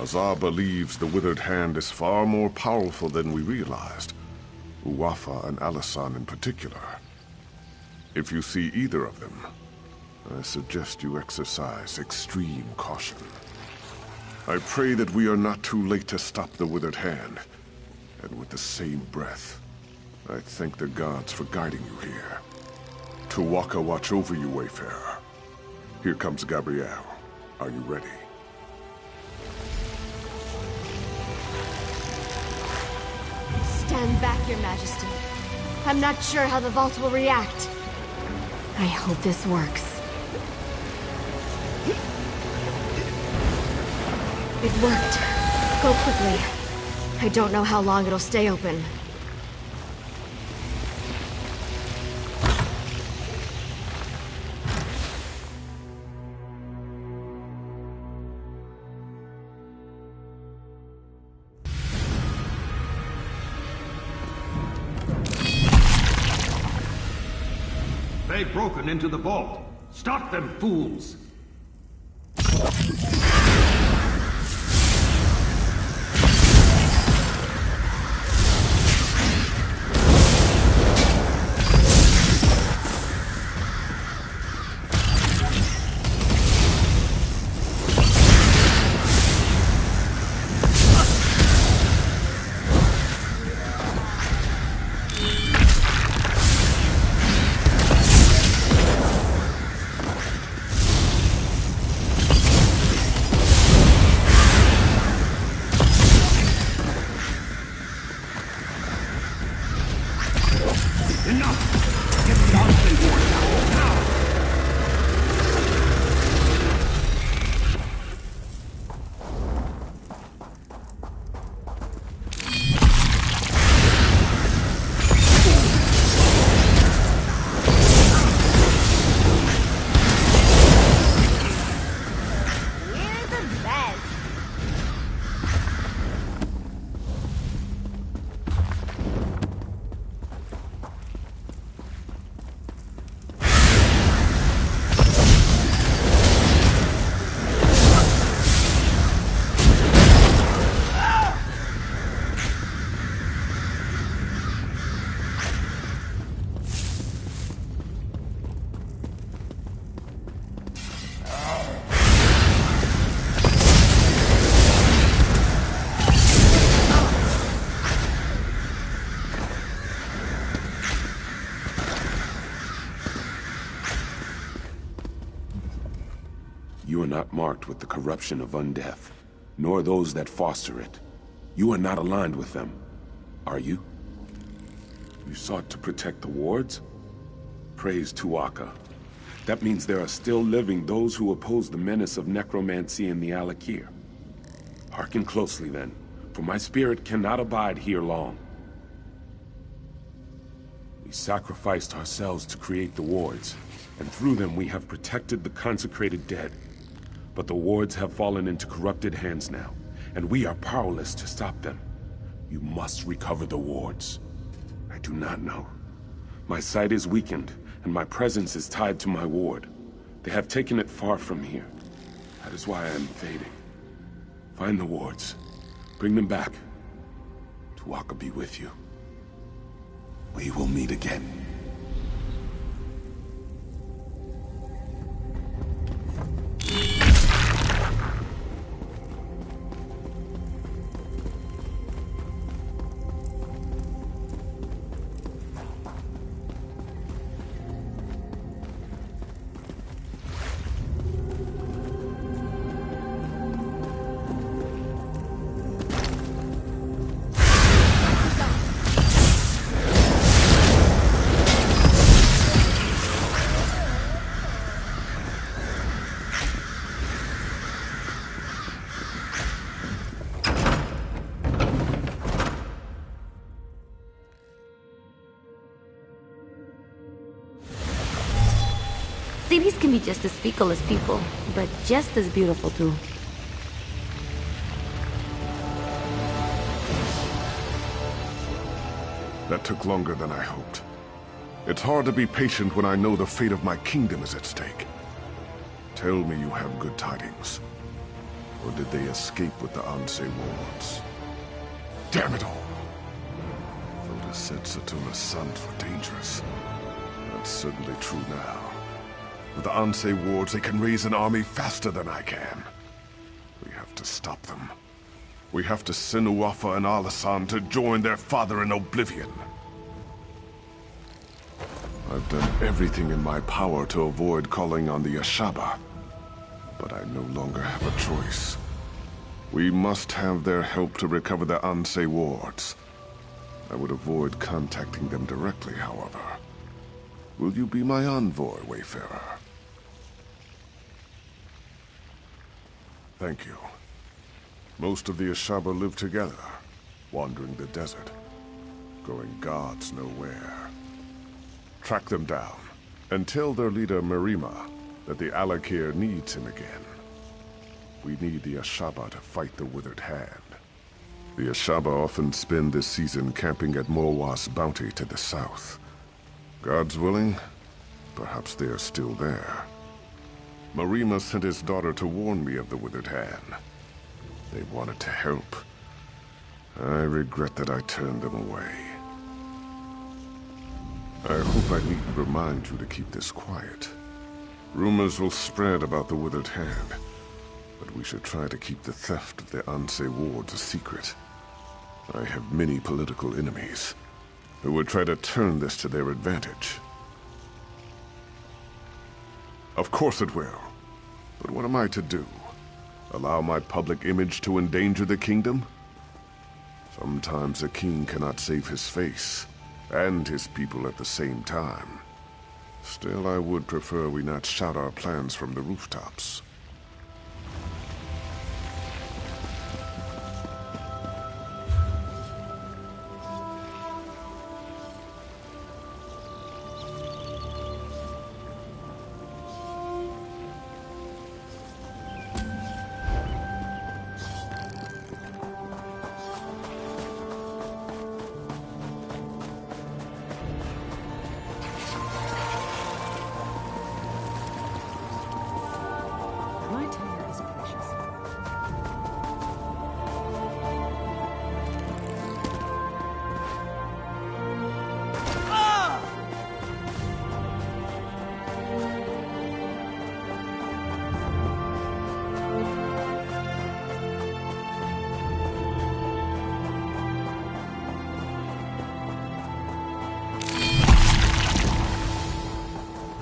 Azar believes the Withered Hand is far more powerful than we realized. Uwafa and Alisan in particular. If you see either of them, I suggest you exercise extreme caution. I pray that we are not too late to stop the Withered Hand. And with the same breath, I thank the gods for guiding you here. Tu'whacca watch over you, Wayfarer. Here comes Gabrielle. Are you ready? Stand back, Your Majesty. I'm not sure how the vault will react. I hope this works. It worked. Go quickly. I don't know how long it'll stay open. They've broken into the vault. Stop them, fools! You are not marked with the corruption of undeath, nor those that foster it. You are not aligned with them, are you? You sought to protect the wards? Praise Tu'whacca. That means there are still living those who oppose the menace of necromancy in the Alik'r. Hearken closely then, for my spirit cannot abide here long. We sacrificed ourselves to create the wards, and through them we have protected the consecrated dead. But the wards have fallen into corrupted hands now, and we are powerless to stop them. You must recover the wards. I do not know. My sight is weakened, and my presence is tied to my ward. They have taken it far from here. That is why I am fading. Find the wards. Bring them back. Tuwaka be with you. We will meet again. Cities can be just as fickle as people, but just as beautiful too. That took longer than I hoped. It's hard to be patient when I know the fate of my kingdom is at stake. Tell me you have good tidings. Or did they escape with the Anse wards? Damn it all! Voda said Satuna's sons were dangerous. That's certainly true now. With the Anse wards, they can raise an army faster than I can. We have to stop them. We have to send Uwafa and Alisan to join their father in oblivion. I've done everything in my power to avoid calling on the Ashaba. But I no longer have a choice. We must have their help to recover the Anse wards. I would avoid contacting them directly, however. Will you be my envoy, Wayfarer? Thank you. Most of the Ashaba live together, wandering the desert, going gods know where. Track them down, and tell their leader Marima that the Alik'r needs him again. We need the Ashaba to fight the Withered Hand. The Ashaba often spend this season camping at Morwa's bounty to the south. God's willing, perhaps they are still there. Marima sent his daughter to warn me of the Withered Hand. They wanted to help. I regret that I turned them away. I hope I needn't remind you to keep this quiet. Rumors will spread about the Withered Hand, but we should try to keep the theft of the Anse wards a secret. I have many political enemies who would try to turn this to their advantage. Of course it will. But what am I to do? Allow my public image to endanger the kingdom? Sometimes a king cannot save his face and his people at the same time. Still, I would prefer we not shout our plans from the rooftops.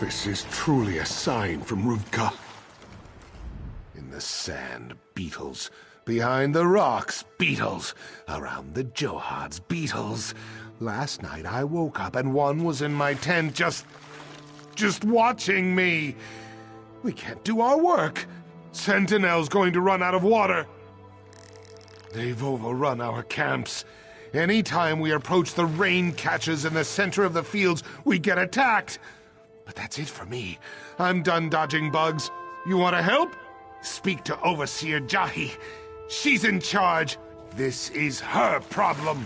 This is truly a sign from Ruvka. In the sand, beetles. Behind the rocks, beetles. Around the Johads, beetles. Last night I woke up and one was in my tent just watching me. We can't do our work. Sentinel's going to run out of water. They've overrun our camps. Anytime we approach the rain catches in the center of the fields, we get attacked. But that's it for me. I'm done dodging bugs. You want to help? Speak to Overseer Jahi. She's in charge. This is her problem.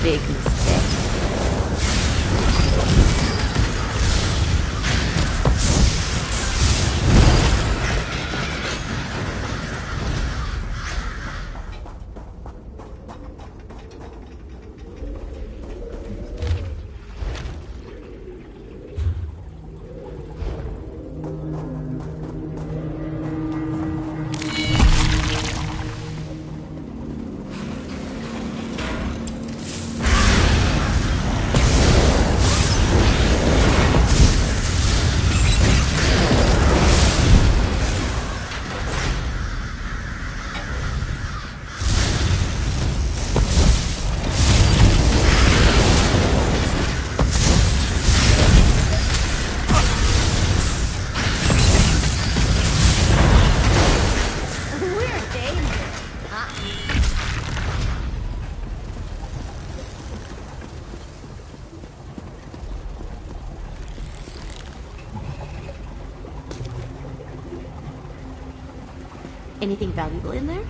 Big mistake. Anything valuable in there?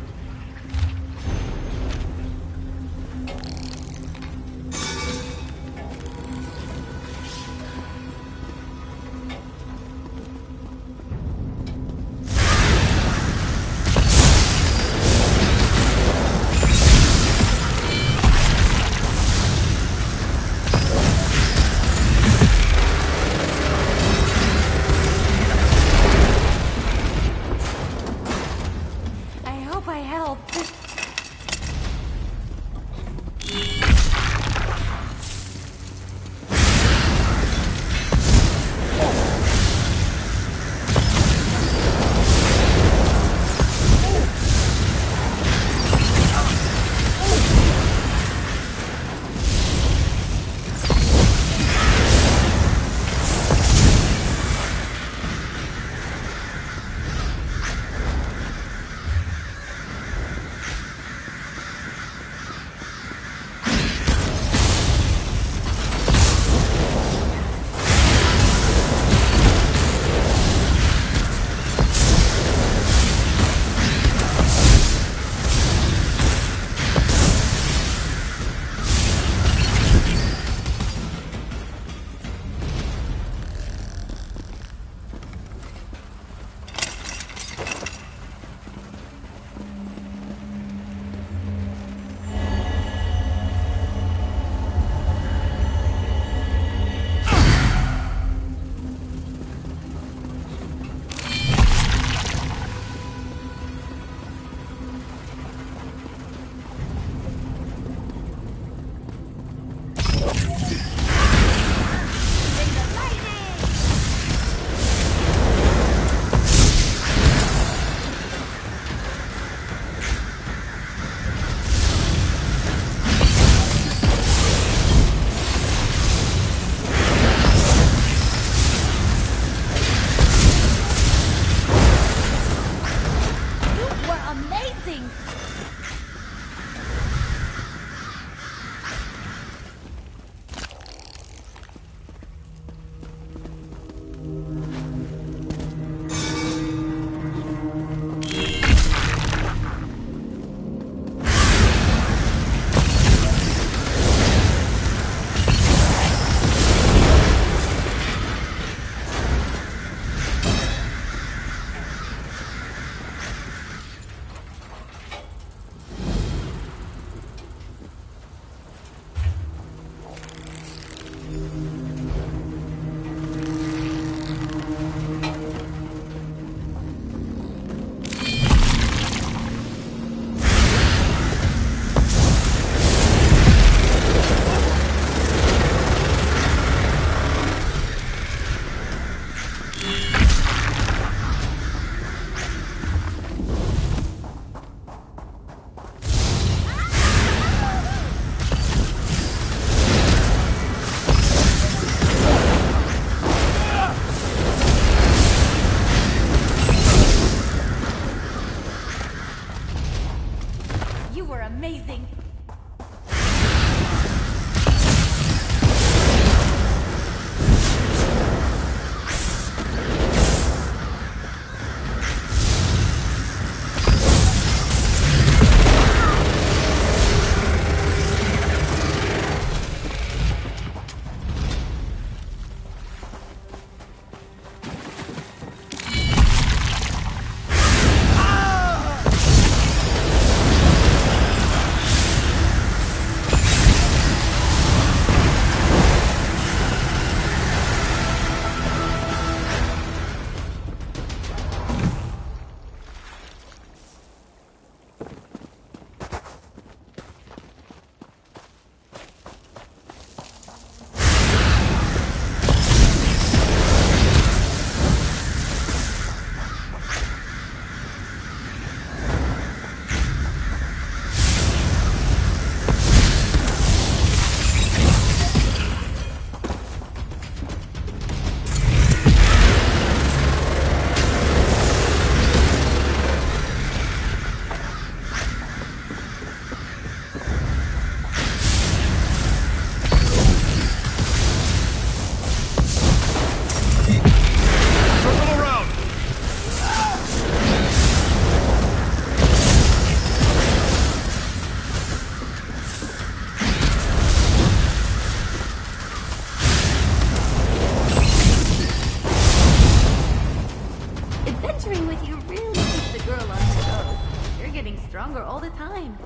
stronger all the time.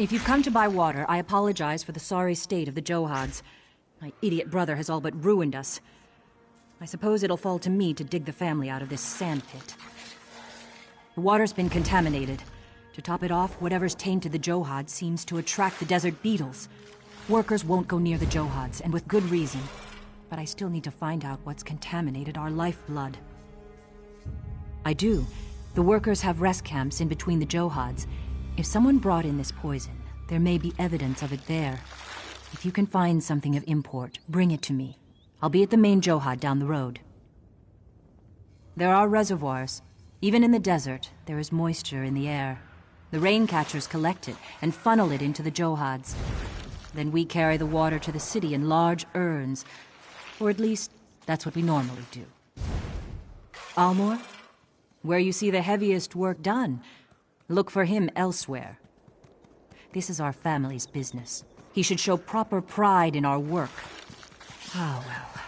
If you've come to buy water, I apologize for the sorry state of the Johads. My idiot brother has all but ruined us. I suppose it'll fall to me to dig the family out of this sandpit. The water's been contaminated. To top it off, whatever's tainted the Johads seems to attract the desert beetles. Workers won't go near the Johads, and with good reason. But I still need to find out what's contaminated our lifeblood. I do. The workers have rest camps in between the Johads. If someone brought in this poison, there may be evidence of it there. If you can find something of import, bring it to me. I'll be at the main Johad down the road. There are reservoirs. Even in the desert, there is moisture in the air. The rain catchers collect it and funnel it into the Johads. Then we carry the water to the city in large urns. Or at least, that's what we normally do. Almor? Where you see the heaviest work done, look for him elsewhere. This is our family's business. He should show proper pride in our work. Ah, well.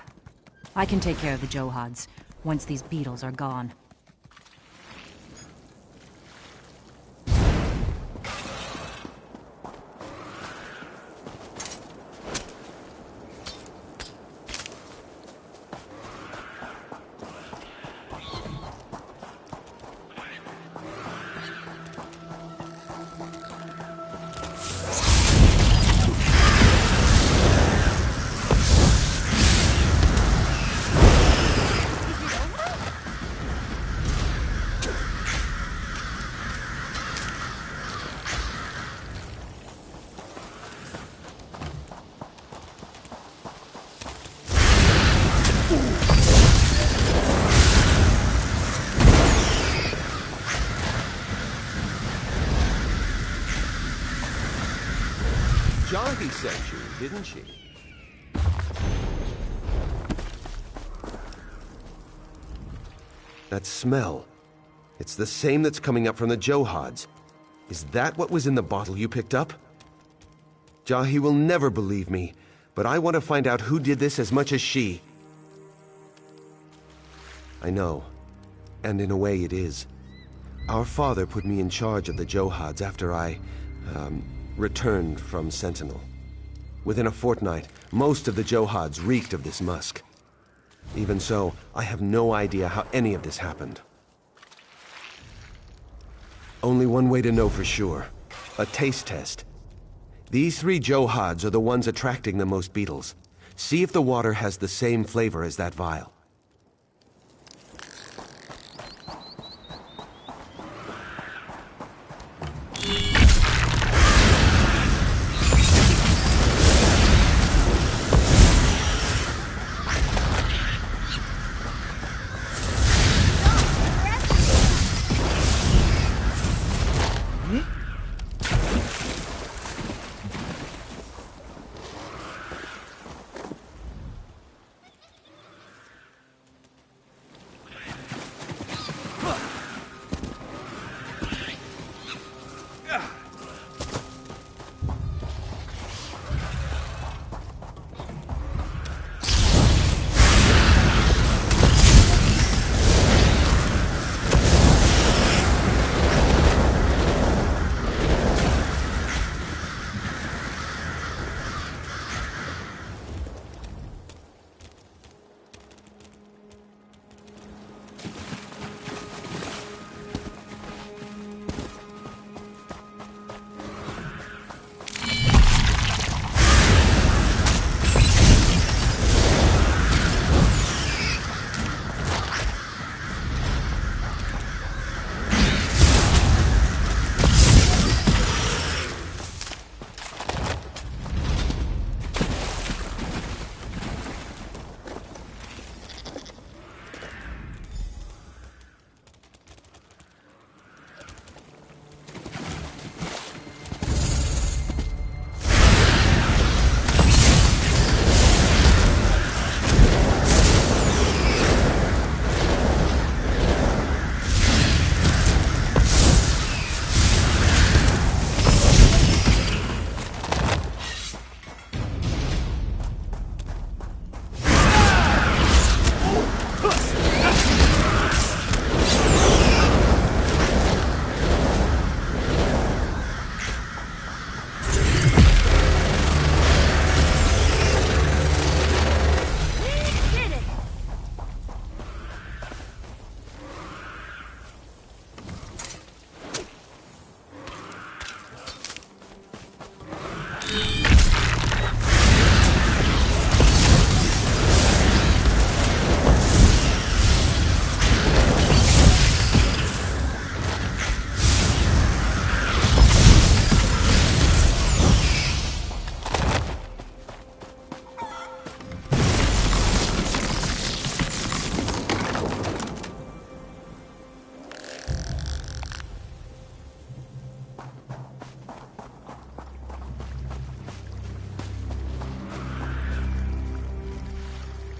I can take care of the Johads once these beetles are gone. Jahi sent you, didn't she? That smell. It's the same that's coming up from the Johads. Is that what was in the bottle you picked up? Jahi will never believe me, but I want to find out who did this as much as she. I know. And in a way it is. Our father put me in charge of the Johads after I, returned from Sentinel. Within a fortnight, most of the Johads reeked of this musk. Even so, I have no idea how any of this happened. Only one way to know for sure. A taste test. These 3 Johads are the ones attracting the most beetles. See if the water has the same flavor as that vial.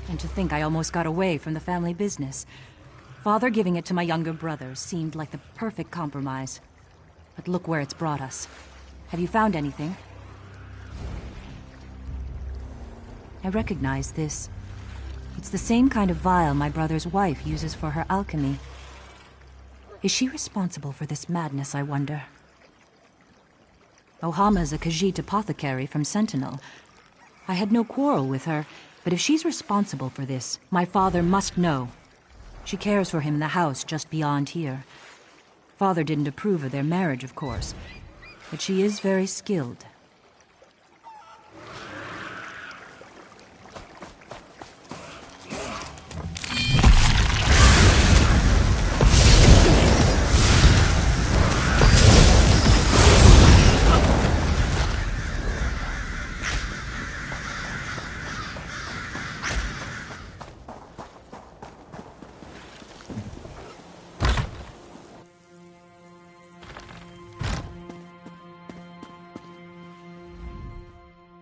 And to think I almost got away from the family business. Father giving it to my younger brother seemed like the perfect compromise. But look where it's brought us. Have you found anything? I recognize this. It's the same kind of vial my brother's wife uses for her alchemy. Is she responsible for this madness, I wonder? Ohama's a Khajiit apothecary from Sentinel. I had no quarrel with her, but if she's responsible for this, my father must know. She cares for him in the house just beyond here. Father didn't approve of their marriage, of course, but she is very skilled.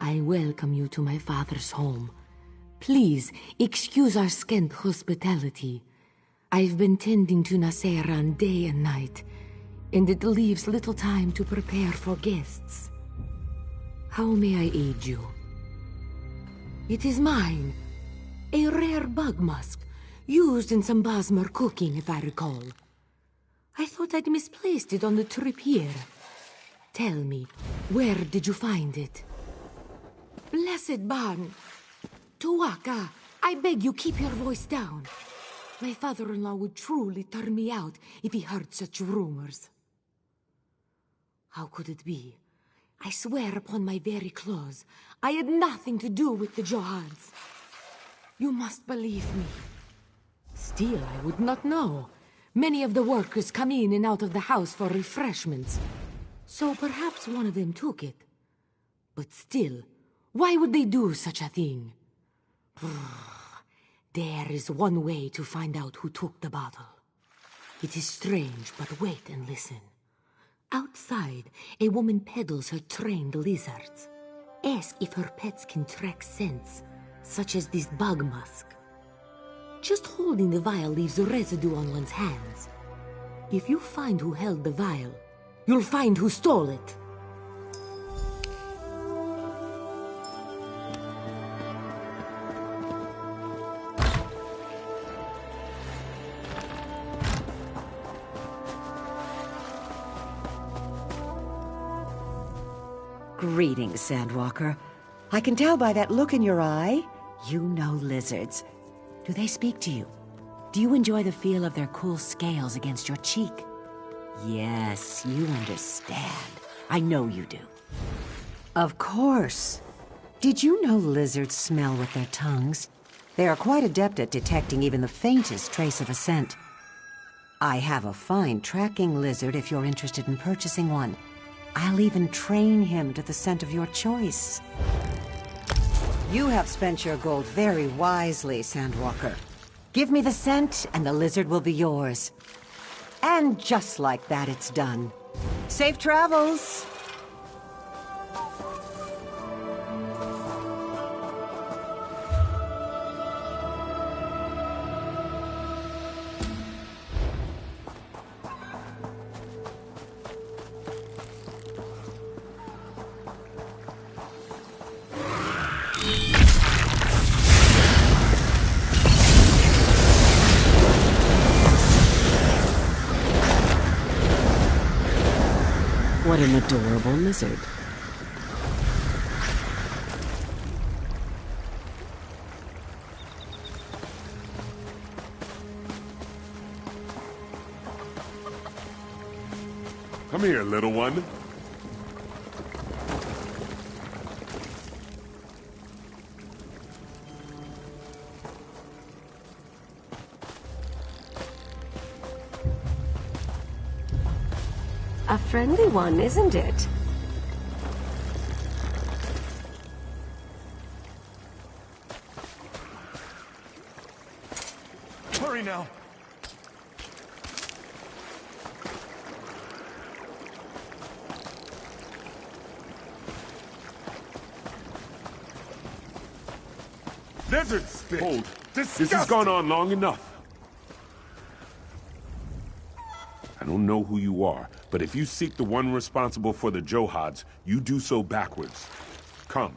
I welcome you to my father's home. Please, excuse our scant hospitality. I've been tending to Naseran day and night, and it leaves little time to prepare for guests. How may I aid you? It is mine. A rare bug musk, used in some Basmar cooking, if I recall. I thought I'd misplaced it on the trip here. Tell me, where did you find it? Blessed Ban! Tuwaka, I beg you keep your voice down. My father-in-law would truly turn me out if he heard such rumors. How could it be? I swear upon my very clothes, I had nothing to do with the Johads. You must believe me. Still, I would not know. Many of the workers come in and out of the house for refreshments. So perhaps one of them took it. But still, why would they do such a thing? There is one way to find out who took the bottle. It is strange, but wait and listen. Outside, a woman peddles her trained lizards. Ask if her pets can track scents, such as this bug musk. Just holding the vial leaves residue on one's hands. If you find who held the vial, you'll find who stole it. Greetings, Sandwalker. I can tell by that look in your eye, you know lizards. Do they speak to you? Do you enjoy the feel of their cool scales against your cheek? Yes, you understand. I know you do. Of course. Did you know lizards smell with their tongues? They are quite adept at detecting even the faintest trace of a scent. I have a fine tracking lizard if you're interested in purchasing one. I'll even train him to the scent of your choice. You have spent your gold very wisely, Sandwalker. Give me the scent, and the lizard will be yours. And just like that, it's done. Safe travels! What an adorable lizard. Come here, little one. A friendly one, isn't it? Hurry now. Lizard spit! Hold. This has gone on long enough. I don't know who you are, but if you seek the one responsible for the Johads, you do so backwards. Come.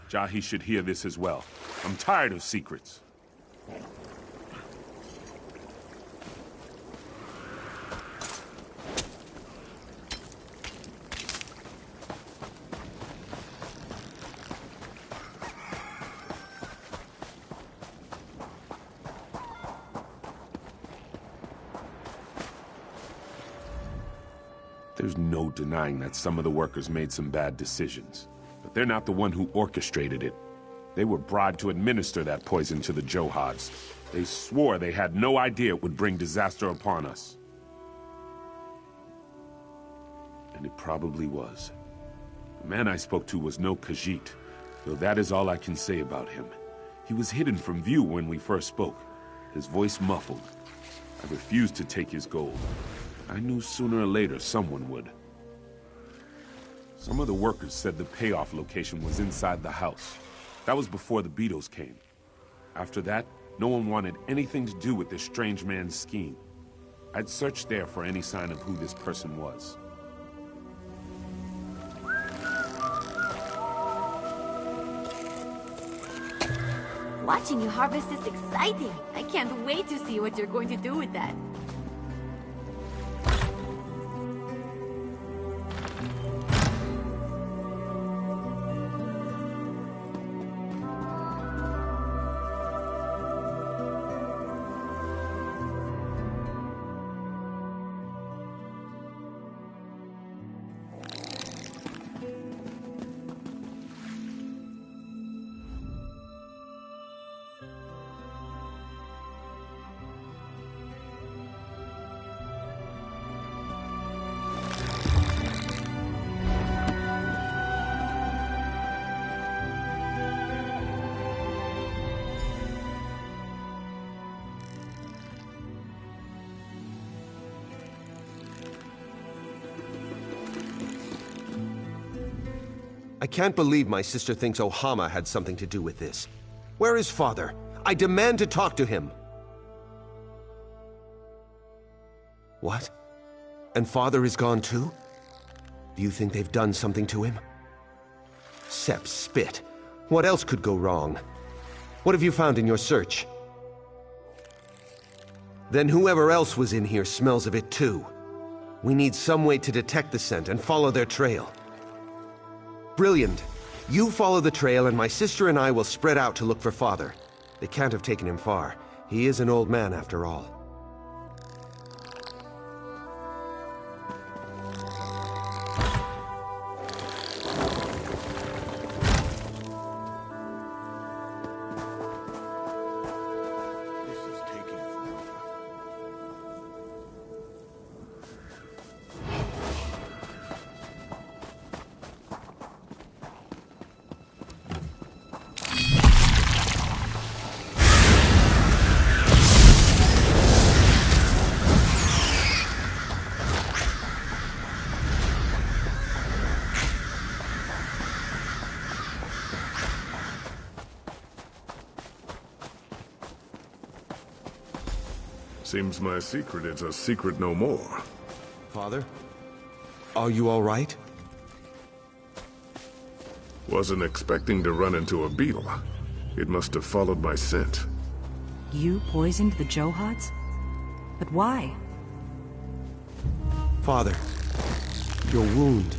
Jahi should hear this as well. I'm tired of secrets. There's no denying that some of the workers made some bad decisions. But they're not the one who orchestrated it. They were bribed to administer that poison to the Johads. They swore they had no idea it would bring disaster upon us. And it probably was. The man I spoke to was no Khajiit, though that is all I can say about him. He was hidden from view when we first spoke, his voice muffled. I refused to take his gold. I knew sooner or later someone would. Some of the workers said the payoff location was inside the house. That was before the Beatles came. After that, no one wanted anything to do with this strange man's scheme. I'd searched there for any sign of who this person was. Watching you harvest is exciting. I can't wait to see what you're going to do with that. I can't believe my sister thinks Ohama had something to do with this. Where is Father? I demand to talk to him. What? And Father is gone too? Do you think they've done something to him? Sepp spit. What else could go wrong? What have you found in your search? Then whoever else was in here smells of it too. We need some way to detect the scent and follow their trail. Brilliant. You follow the trail and my sister and I will spread out to look for Father. They can't have taken him far. He is an old man after all. Seems my secret is a secret no more. Father? Are you all right? Wasn't expecting to run into a beetle. It must have followed my scent. You poisoned the Johads? But why? Father, your wound.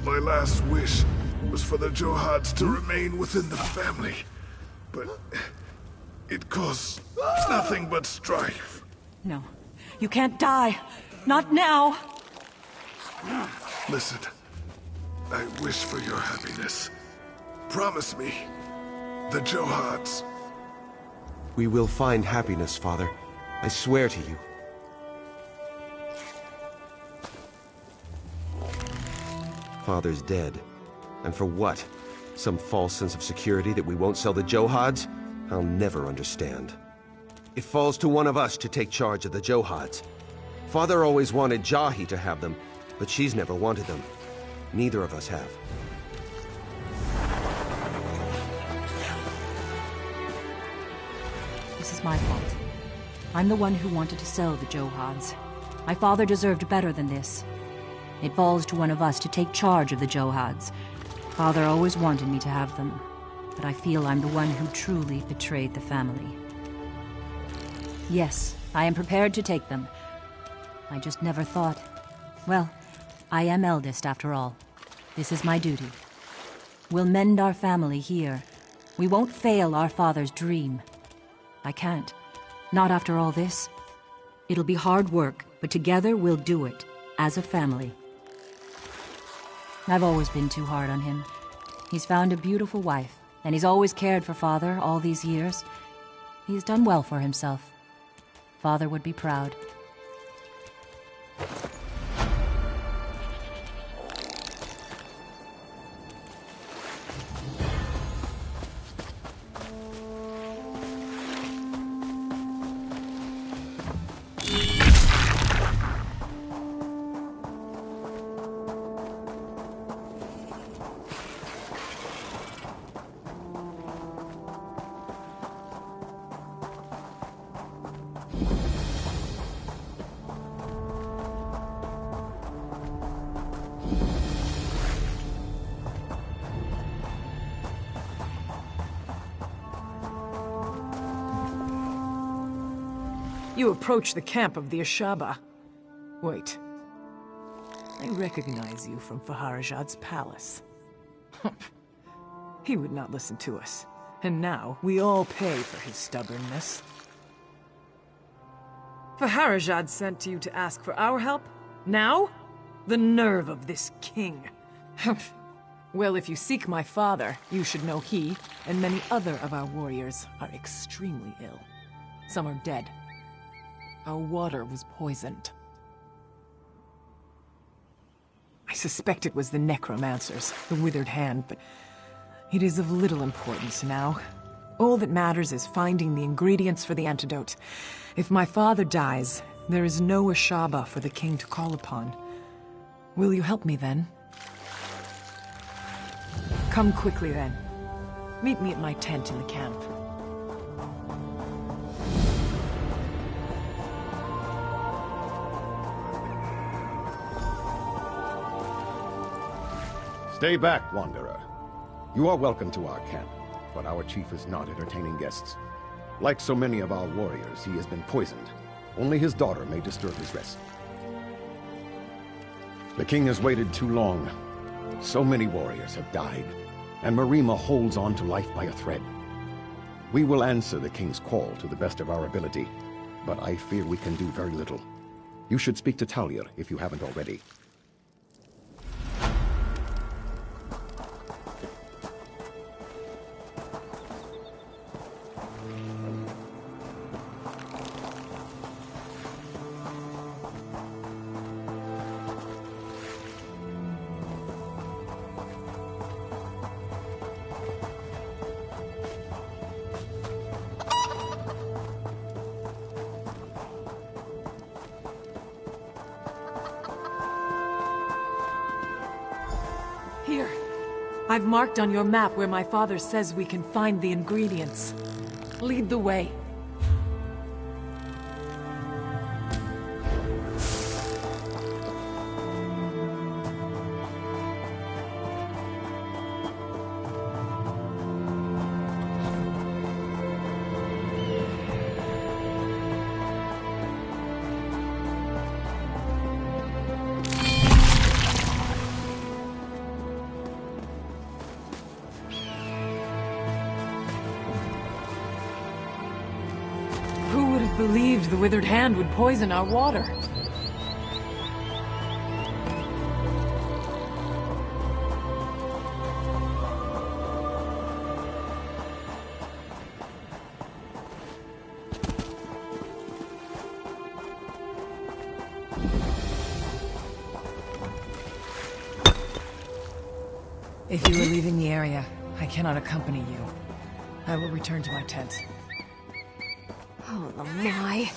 My last wish was for the Johads to remain within the family. But it caused nothing but strife. No, you can't die. Not now. Listen, I wish for your happiness. Promise me, the Johads. We will find happiness, Father. I swear to you. Father's dead. And for what? Some false sense of security that we won't sell the Johads? I'll never understand. It falls to one of us to take charge of the Johads. Father always wanted Jahi to have them, but she's never wanted them. Neither of us have. This is my fault. I'm the one who wanted to sell the Johads. My father deserved better than this. It falls to one of us to take charge of the Johads. Father always wanted me to have them, but I feel I'm the one who truly betrayed the family. Yes, I am prepared to take them. I just never thought... Well, I am eldest after all. This is my duty. We'll mend our family here. We won't fail our father's dream. I can't. Not after all this. It'll be hard work, but together we'll do it, as a family. I've always been too hard on him. He's found a beautiful wife, and he's always cared for Father all these years. He's done well for himself. Father would be proud. You approach the camp of the Ashaba. Wait. I recognize you from Faharajad's palace. He would not listen to us. And now, we all pay for his stubbornness. Faharajad sent you to ask for our help? Now? The nerve of this king. Well, if you seek my father, you should know he and many other of our warriors are extremely ill. Some are dead. Our water was poisoned. I suspect it was the necromancers, the withered hand, but it is of little importance now. All that matters is finding the ingredients for the antidote. If my father dies, there is no Ashaba for the king to call upon. Will you help me then? Come quickly, then. Meet me at my tent in the camp. Stay back, Wanderer. You are welcome to our camp, but our chief is not entertaining guests. Like so many of our warriors, he has been poisoned. Only his daughter may disturb his rest. The king has waited too long. So many warriors have died, and Marima holds on to life by a thread. We will answer the king's call to the best of our ability, but I fear we can do very little. You should speak to Alik'r if you haven't already. Here. I've marked on your map where my father says we can find the ingredients. Lead the way. Believed the withered hand would poison our water. If you are leaving the area, I cannot accompany you. I will return to my tent. Oh, Lamai.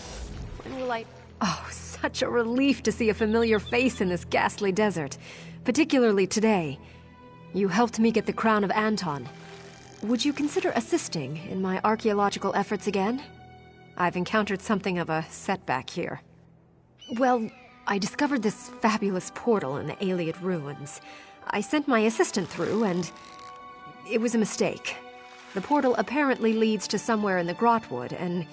When will I... Oh, such a relief to see a familiar face in this ghastly desert. Particularly today. You helped me get the crown of Anton. Would you consider assisting in my archaeological efforts again? I've encountered something of a setback here. Well, I discovered this fabulous portal in the Alik'r ruins. I sent my assistant through, and... it was a mistake. The portal apparently leads to somewhere in the Grotwood, and...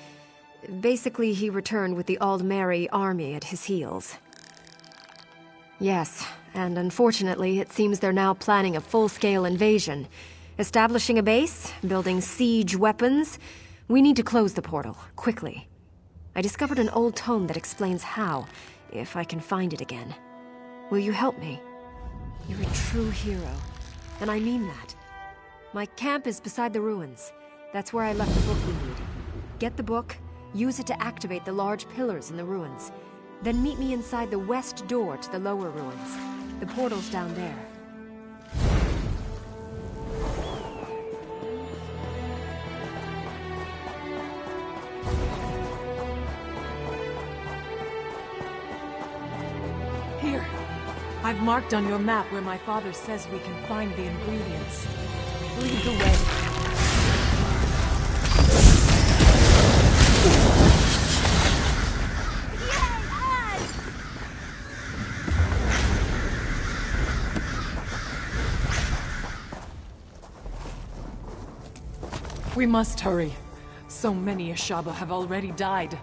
basically, he returned with the Aldmeri army at his heels. Yes, and unfortunately, it seems they're now planning a full-scale invasion. Establishing a base, building siege weapons. We need to close the portal, quickly. I discovered an old tome that explains how, if I can find it again. Will you help me? You're a true hero, and I mean that. My camp is beside the ruins. That's where I left the book we need. Get the book, use it to activate the large pillars in the ruins. Then meet me inside the west door to the lower ruins. The portal's down there. Here. I've marked on your map where my father says we can find the ingredients. Lead the way. We must hurry. So many Ashaba have already died.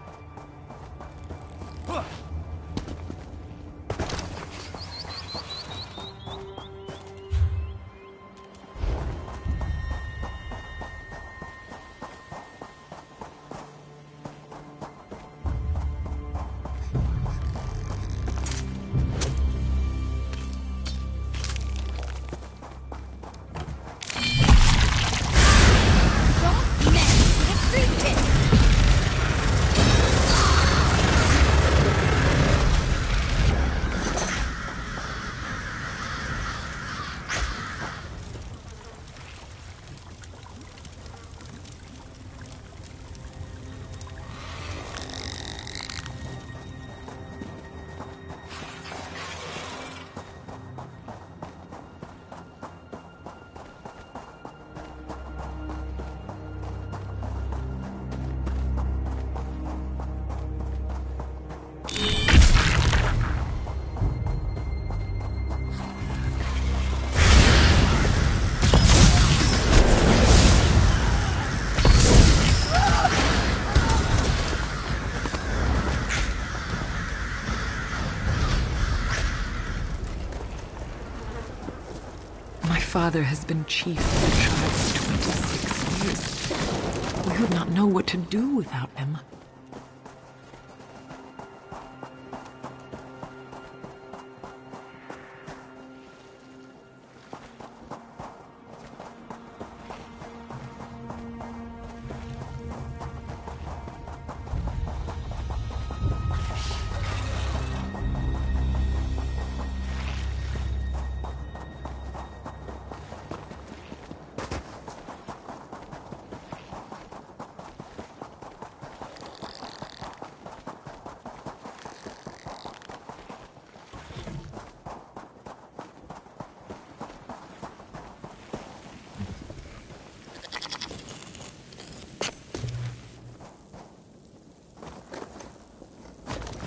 father has been chief of the tribe for 26 years. We would not know what to do without him.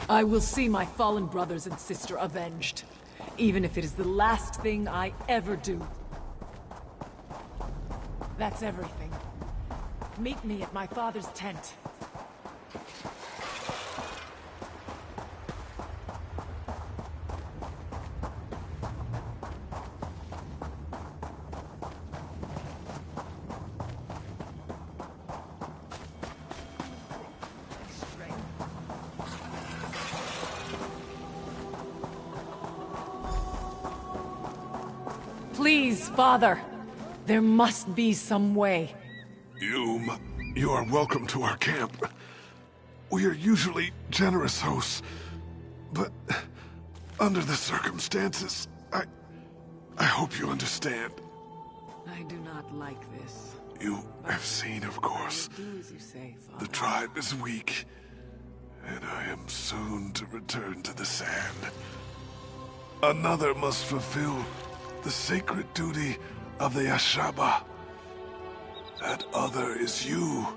I will see my fallen brothers and sister avenged, even if it is the last thing I ever do. That's everything. Meet me at my father's tent. Please, Father. There must be some way. You are welcome to our camp. We are usually generous hosts, but under the circumstances, I hope you understand. I do not like this. You have seen, of course. Do as you say, Father. The tribe is weak, and I am soon to return to the sand. Another must fulfill the sacred duty of the Ashaba. That other is you.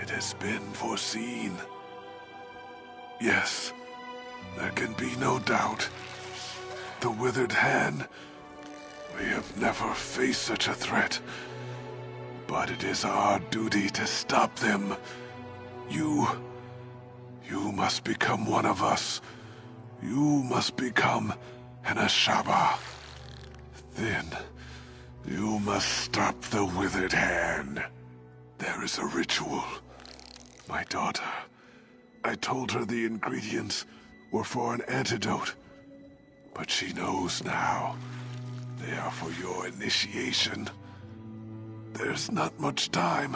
It has been foreseen. Yes, there can be no doubt. The Withered Hand, we have never faced such a threat. But it is our duty to stop them. You must become one of us. You must become an Ashaba. Then, you must stop the Withered Hand. There is a ritual. My daughter, I told her the ingredients were for an antidote. But she knows now. They are for your initiation. There's not much time.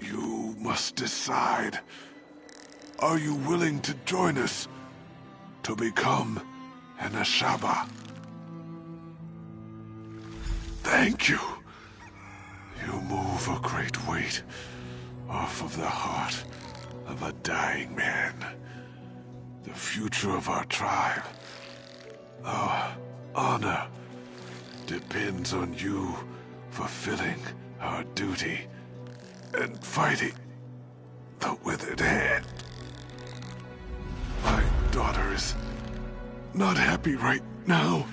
You must decide. Are you willing to join us to become an Ashaba? Thank you. You move a great weight off of the heart of a dying man. The future of our tribe, our honor, depends on you fulfilling our duty and fighting the Withered Hand. My daughter is not happy right now.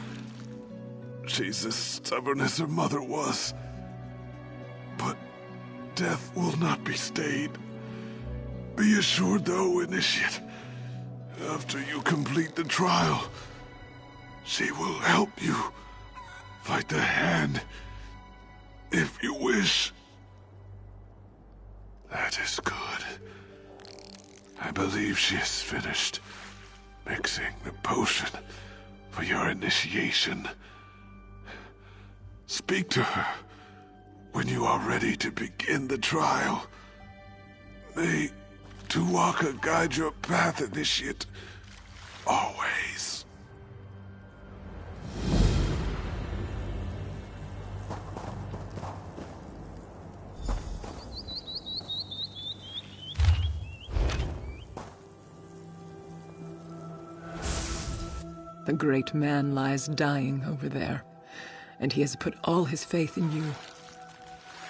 She's as stubborn as her mother was. But death will not be stayed. Be assured, though, Initiate, after you complete the trial, she will help you fight the Hand, if you wish. That is good. I believe she has finished mixing the potion for your initiation. Speak to her when you are ready to begin the trial. May Tuwaka guide your path, Initiate. Always. The great man lies dying over there, and he has put all his faith in you.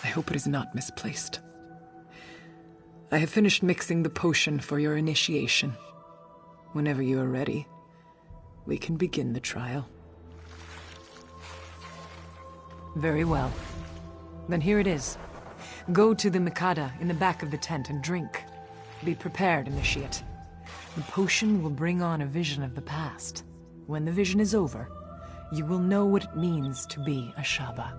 I hope it is not misplaced. I have finished mixing the potion for your initiation. Whenever you are ready, we can begin the trial. Very well. Then here it is. Go to the Mikada in the back of the tent and drink. Be prepared, Initiate. The potion will bring on a vision of the past. When the vision is over, you will know what it means to be a Shaba.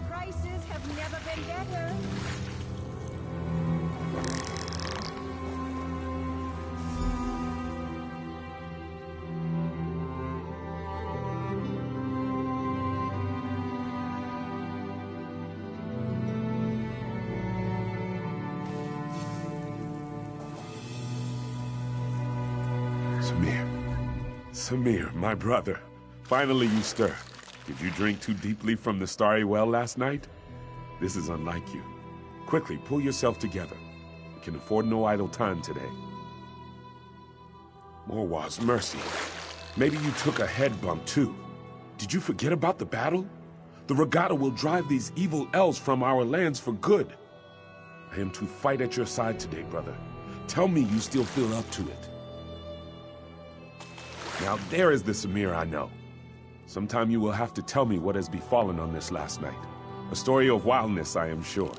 Prices have never been better. Samir, my brother. Finally you stir. Did you drink too deeply from the starry well last night? This is unlike you. Quickly, pull yourself together. We can afford no idle time today. Morwaz, mercy. Maybe you took a head bump too. Did you forget about the battle? The regatta will drive these evil elves from our lands for good. I am to fight at your side today, brother. Tell me you still feel up to it. Now there is the Samir I know. Sometime you will have to tell me what has befallen on this last night. A story of wildness, I am sure.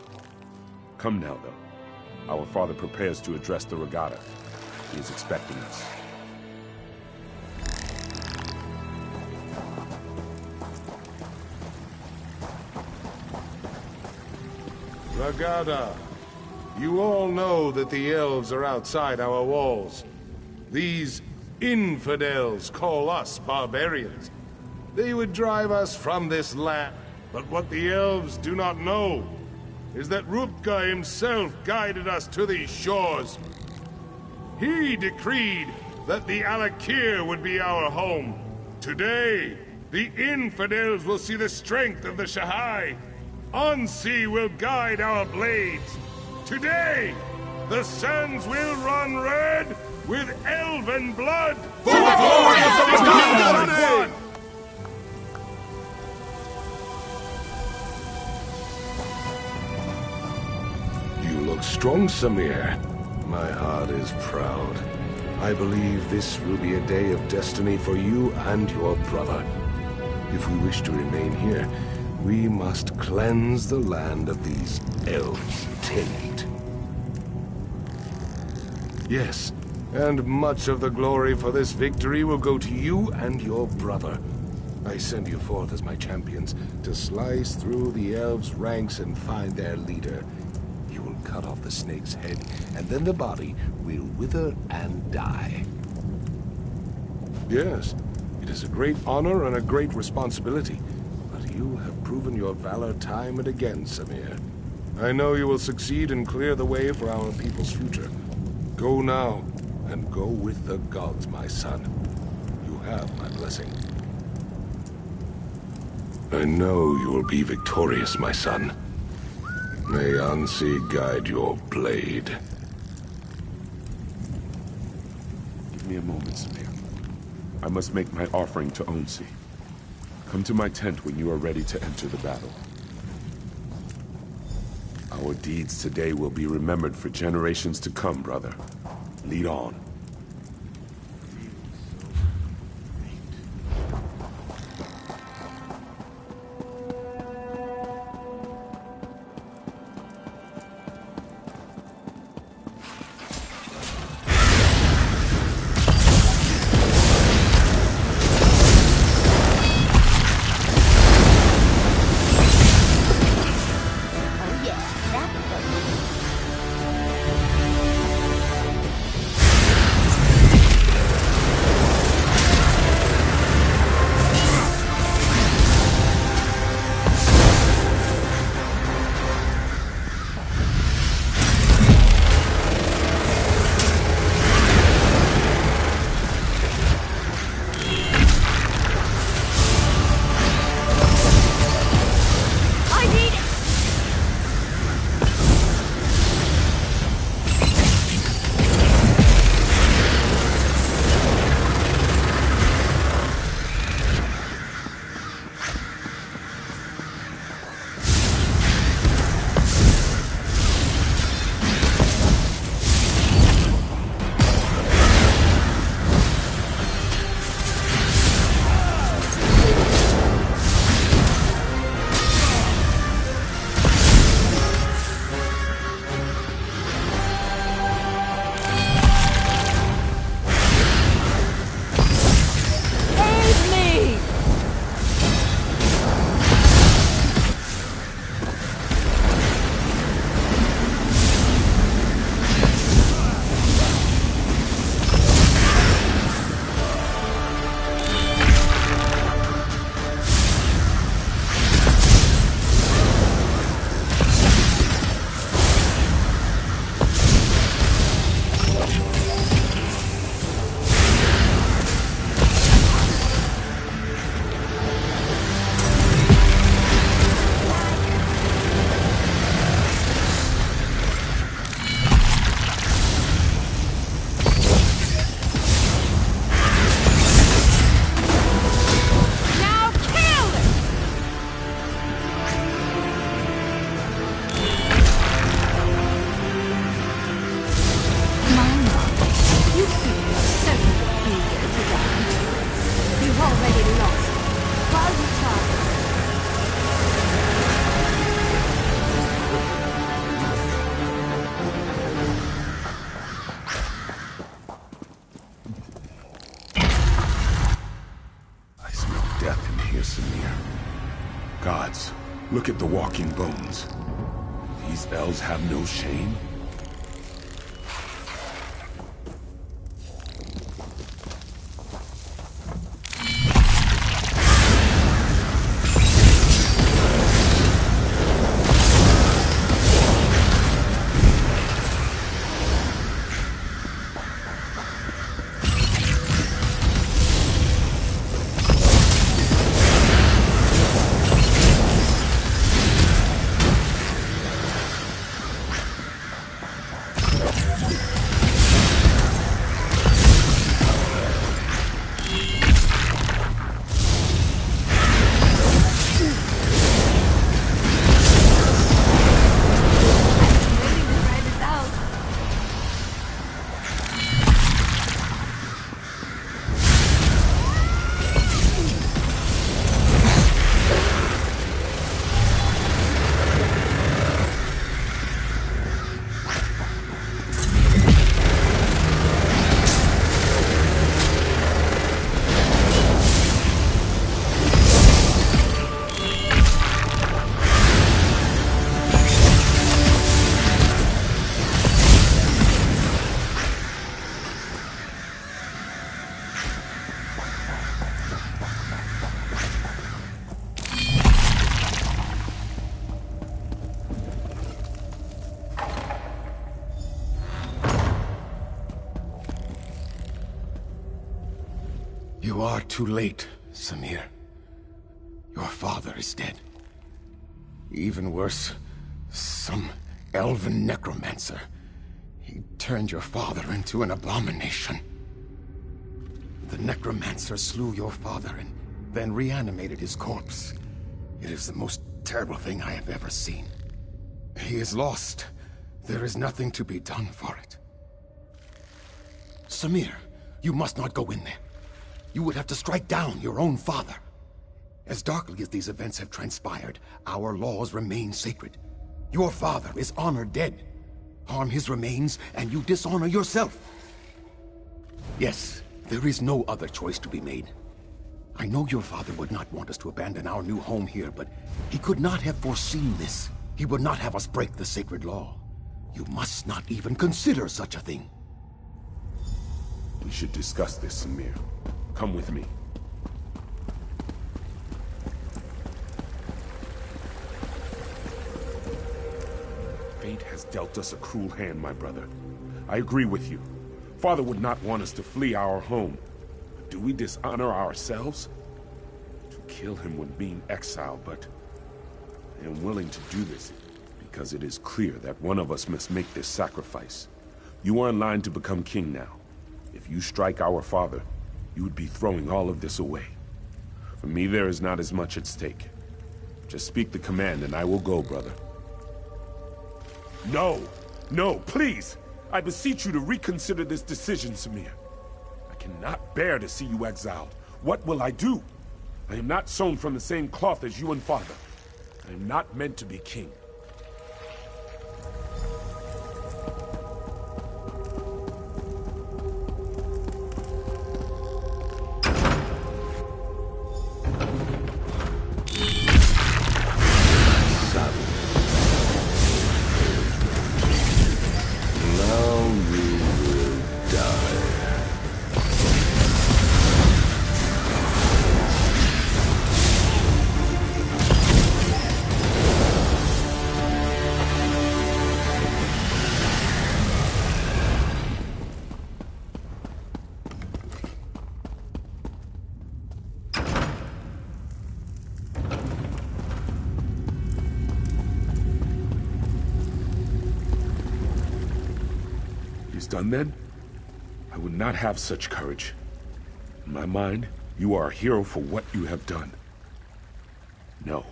Come now, though. Our father prepares to address the regatta. He is expecting us. Regatta, you all know that the elves are outside our walls. These infidels call us barbarians. They would drive us from this land. But what the elves do not know is that Rupka himself guided us to these shores. He decreed that the Alik'r would be our home. Today, the infidels will see the strength of the Shahai. Ansi will guide our blades. Today, the sands will run red with elven blood! For the glory of the God! You look strong, Samir. My heart is proud. I believe this will be a day of destiny for you and your brother. If we wish to remain here, we must cleanse the land of these elves' taint. Yes. And much of the glory for this victory will go to you and your brother. I send you forth as my champions to slice through the elves' ranks and find their leader. You will cut off the snake's head, and then the body will wither and die. Yes, it is a great honor and a great responsibility, but you have proven your valor time and again, Samir. I know you will succeed and clear the way for our people's future. Go now. And go with the gods, my son. You have my blessing. I know you will be victorious, my son. May Ansi guide your blade. Give me a moment, Samir. I must make my offering to Ansi. Come to my tent when you are ready to enter the battle. Our deeds today will be remembered for generations to come, brother. Lead on. already lost. While you try. I smell death in here, Samir. Gods, look at the walking bones. These elves have no shame? You are too late, Samir. Your father is dead. Even worse, some elven necromancer. He turned your father into an abomination. The necromancer slew your father and then reanimated his corpse. It is the most terrible thing I have ever seen. He is lost. There is nothing to be done for it. Samir, you must not go in there. You would have to strike down your own father. As darkly as these events have transpired, our laws remain sacred. Your father is honored dead. Harm his remains, and you dishonor yourself. Yes, there is no other choice to be made. I know your father would not want us to abandon our new home here, but he could not have foreseen this. He would not have us break the sacred law. You must not even consider such a thing. We should discuss this, Samir. Come with me. Fate has dealt us a cruel hand, my brother. I agree with you. Father would not want us to flee our home. But do we dishonor ourselves? To kill him would mean exile, but I am willing to do this because it is clear that one of us must make this sacrifice. You are in line to become king now. If you strike our father, you would be throwing all of this away. For me, there is not as much at stake. Just speak the command and I will go, brother. No! No, please! I beseech you to reconsider this decision, Samir. I cannot bear to see you exiled. What will I do? I am not sewn from the same cloth as you and father. I am not meant to be king. Done then? I would not have such courage. In my mind, you are a hero for what you have done. No,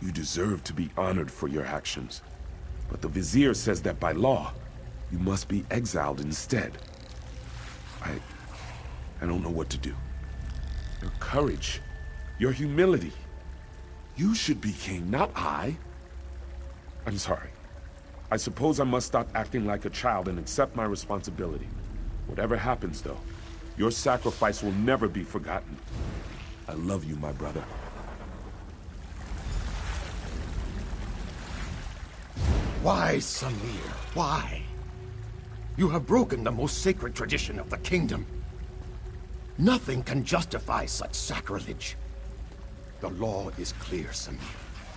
you deserve to be honored for your actions. But the Vizier says that by law, you must be exiled instead. I don't know what to do. Your courage. Your humility. You should be king, not I. I'm sorry. I suppose I must stop acting like a child and accept my responsibility. Whatever happens, though, your sacrifice will never be forgotten. I love you, my brother. Why, Samir? Why? You have broken the most sacred tradition of the kingdom. Nothing can justify such sacrilege. The law is clear, Samir.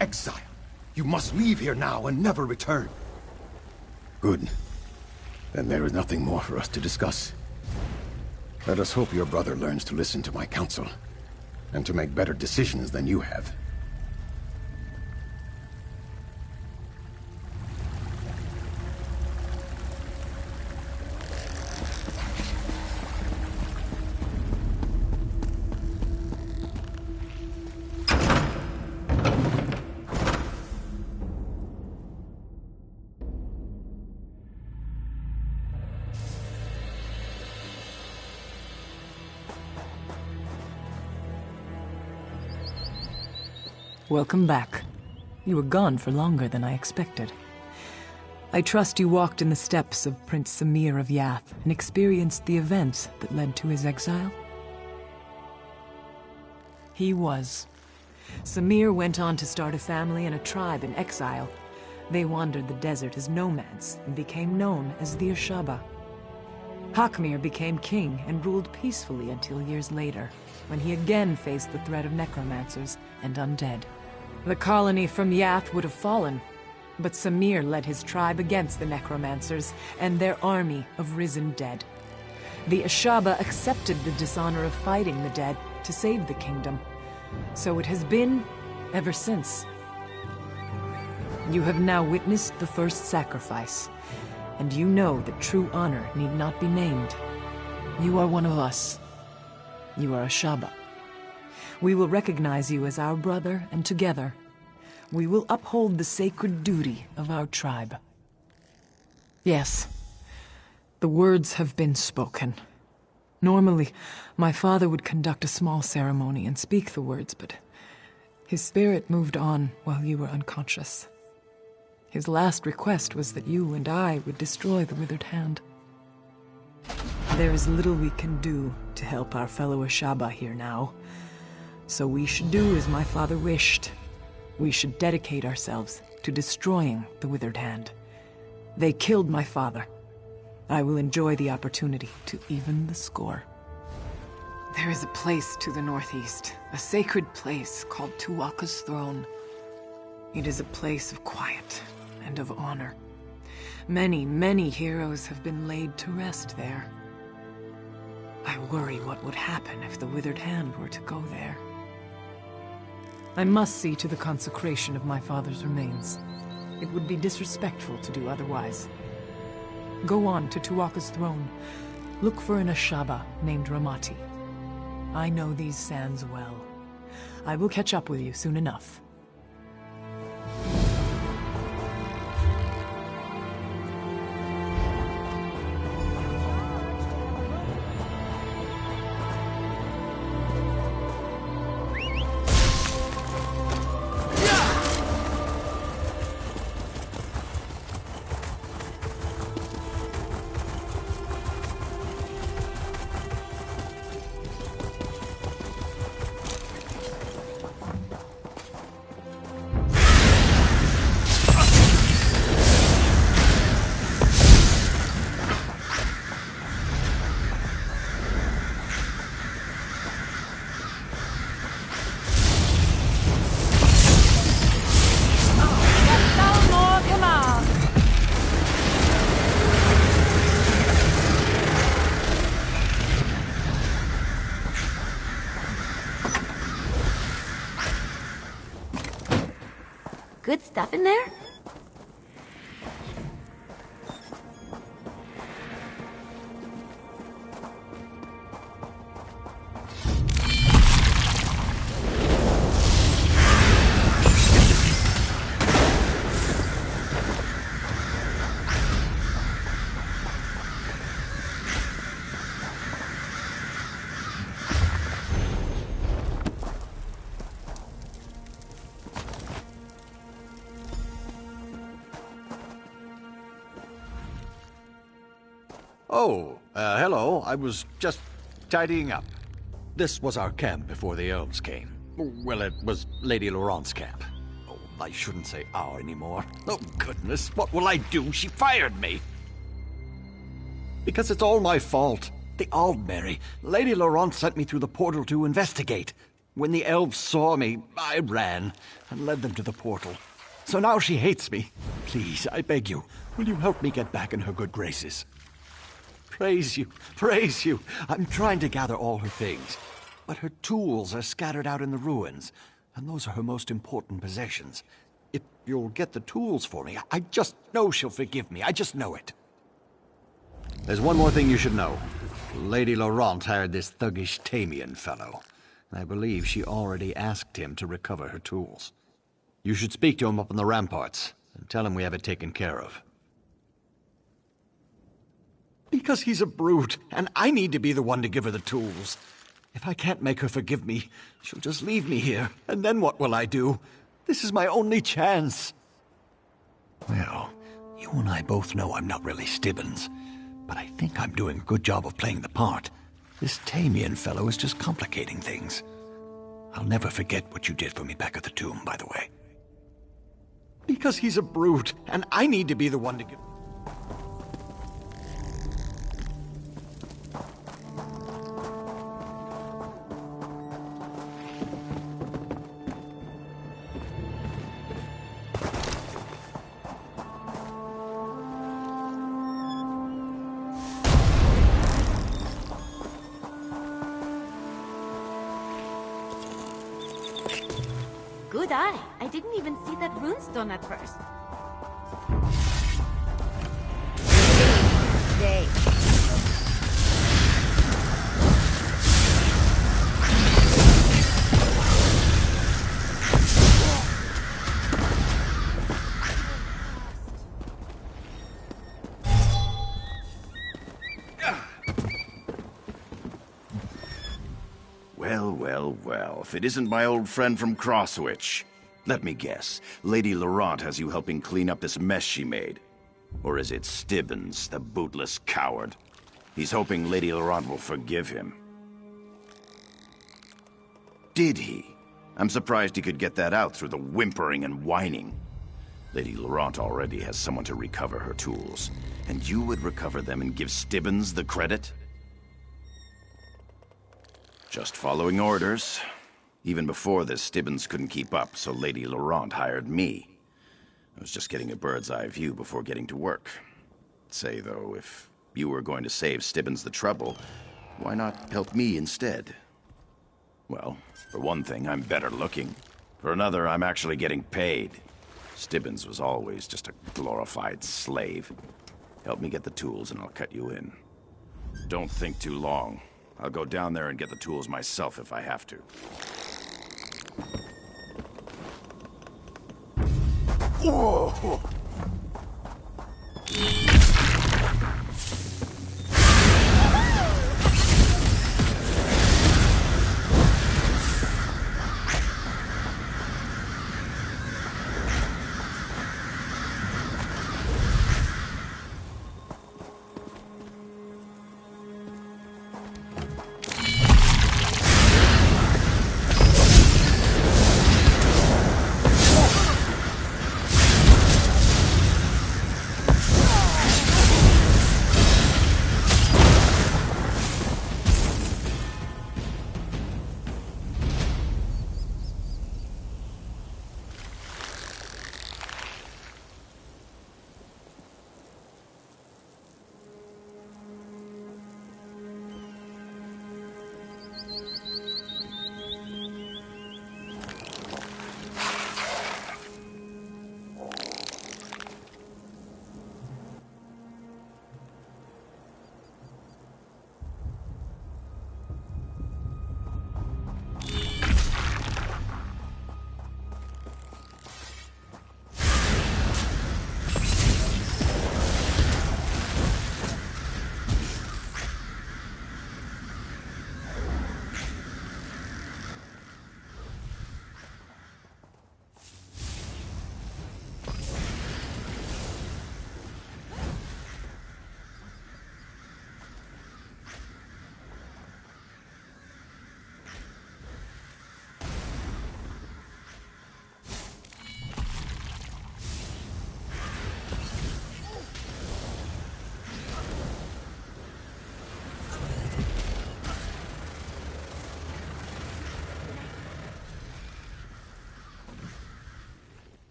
Exile. You must leave here now and never return. Good. Then there is nothing more for us to discuss. Let us hope your brother learns to listen to my counsel, and to make better decisions than you have. Welcome back. You were gone for longer than I expected. I trust you walked in the steps of Prince Samir of Yath and experienced the events that led to his exile? He was. Samir went on to start a family and a tribe in exile. They wandered the desert as nomads and became known as the Ashaba. Hakmir became king and ruled peacefully until years later, when he again faced the threat of necromancers and undead. The colony from Yath would have fallen, but Samir led his tribe against the necromancers and their army of risen dead. The Ashaba accepted the dishonor of fighting the dead to save the kingdom. So it has been ever since. You have now witnessed the first sacrifice, and you know that true honor need not be named. You are one of us. You are Ashaba. We will recognize you as our brother, and together, we will uphold the sacred duty of our tribe. Yes, the words have been spoken. Normally, my father would conduct a small ceremony and speak the words, but his spirit moved on while you were unconscious. His last request was that you and I would destroy the withered hand. There is little we can do to help our fellow Ashaba here now. So we should do as my father wished. We should dedicate ourselves to destroying the withered hand. They killed my father. I will enjoy the opportunity to even the score. There is a place to the northeast, a sacred place called Tuatha's throne. It is a place of quiet and of honor. Many, many heroes have been laid to rest there. I worry what would happen if the withered hand were to go there. I must see to the consecration of my father's remains. It would be disrespectful to do otherwise. Go on to Tuatha's throne. Look for an Ashaba named Ramati. I know these sands well. I will catch up with you soon enough. Good stuff in there? Oh, hello. I was just tidying up. This was our camp before the elves came. Well, it was Lady Laurent's camp. Oh, I shouldn't say our anymore. Oh, goodness, what will I do? She fired me. Because it's all my fault. The Aldmeri. Lady Laurent sent me through the portal to investigate. When the elves saw me, I ran and led them to the portal. So now she hates me. Please, I beg you, will you help me get back in her good graces? Praise you, praise you. I'm trying to gather all her things. But her tools are scattered out in the ruins, and those are her most important possessions. If you'll get the tools for me, I just know she'll forgive me. I just know it. There's one more thing you should know. Lady Laurent hired this thuggish Tamian fellow. I believe she already asked him to recover her tools. You should speak to him up on the ramparts, and tell him we have it taken care of. Because he's a brute, and I need to be the one to give her the tools. If I can't make her forgive me, she'll just leave me here, and then what will I do? This is my only chance. Well, you and I both know I'm not really Stibbins, but I think I'm doing a good job of playing the part. This Tamian fellow is just complicating things. I'll never forget what you did for me back at the tomb, by the way. Because he's a brute, and I need to be the one to give... Good eye. I didn't even see that runestone at first. Day. Well, if it isn't my old friend from Crosswich. Let me guess, Lady Laurent has you helping clean up this mess she made. Or is it Stibbins, the bootless coward? He's hoping Lady Laurent will forgive him. Did he? I'm surprised he could get that out through the whimpering and whining. Lady Laurent already has someone to recover her tools, and you would recover them and give Stibbins the credit? Just following orders. Even before this, Stibbins couldn't keep up, so Lady Laurent hired me. I was just getting a bird's eye view before getting to work. Say, though, if you were going to save Stibbins the trouble, why not help me instead? Well, for one thing, I'm better looking. For another, I'm actually getting paid. Stibbins was always just a glorified slave. Help me get the tools and I'll cut you in. Don't think too long. I'll go down there and get the tools myself if I have to. Whoa!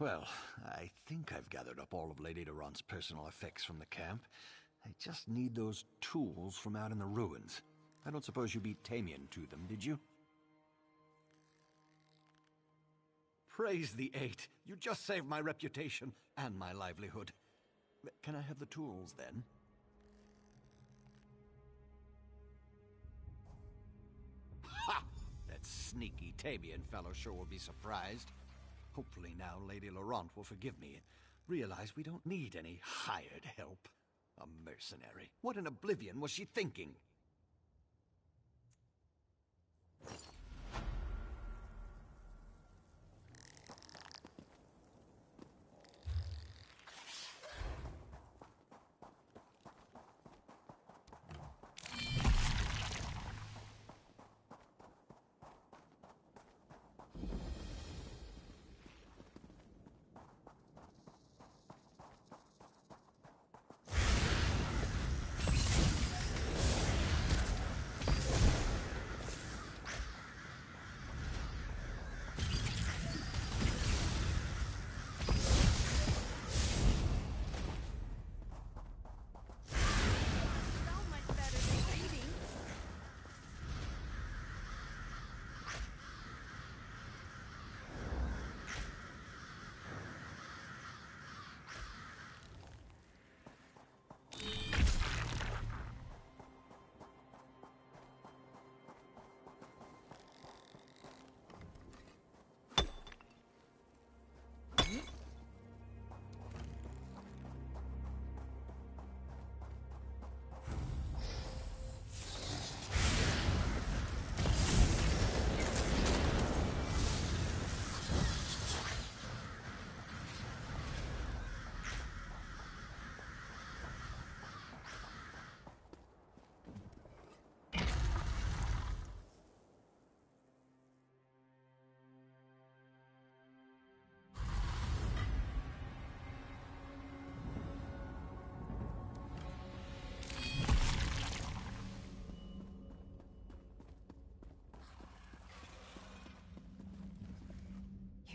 Well, I think I've gathered up all of Lady Laurent's personal effects from the camp. I just need those tools from out in the ruins. I don't suppose you beat Tamian to them, did you? Praise the Eight! You just saved my reputation and my livelihood. Can I have the tools, then? Ha! That sneaky Tamian fellow sure will be surprised. Hopefully now Lady Laurent will forgive me and realize we don't need any hired help. A mercenary. What in oblivion was she thinking?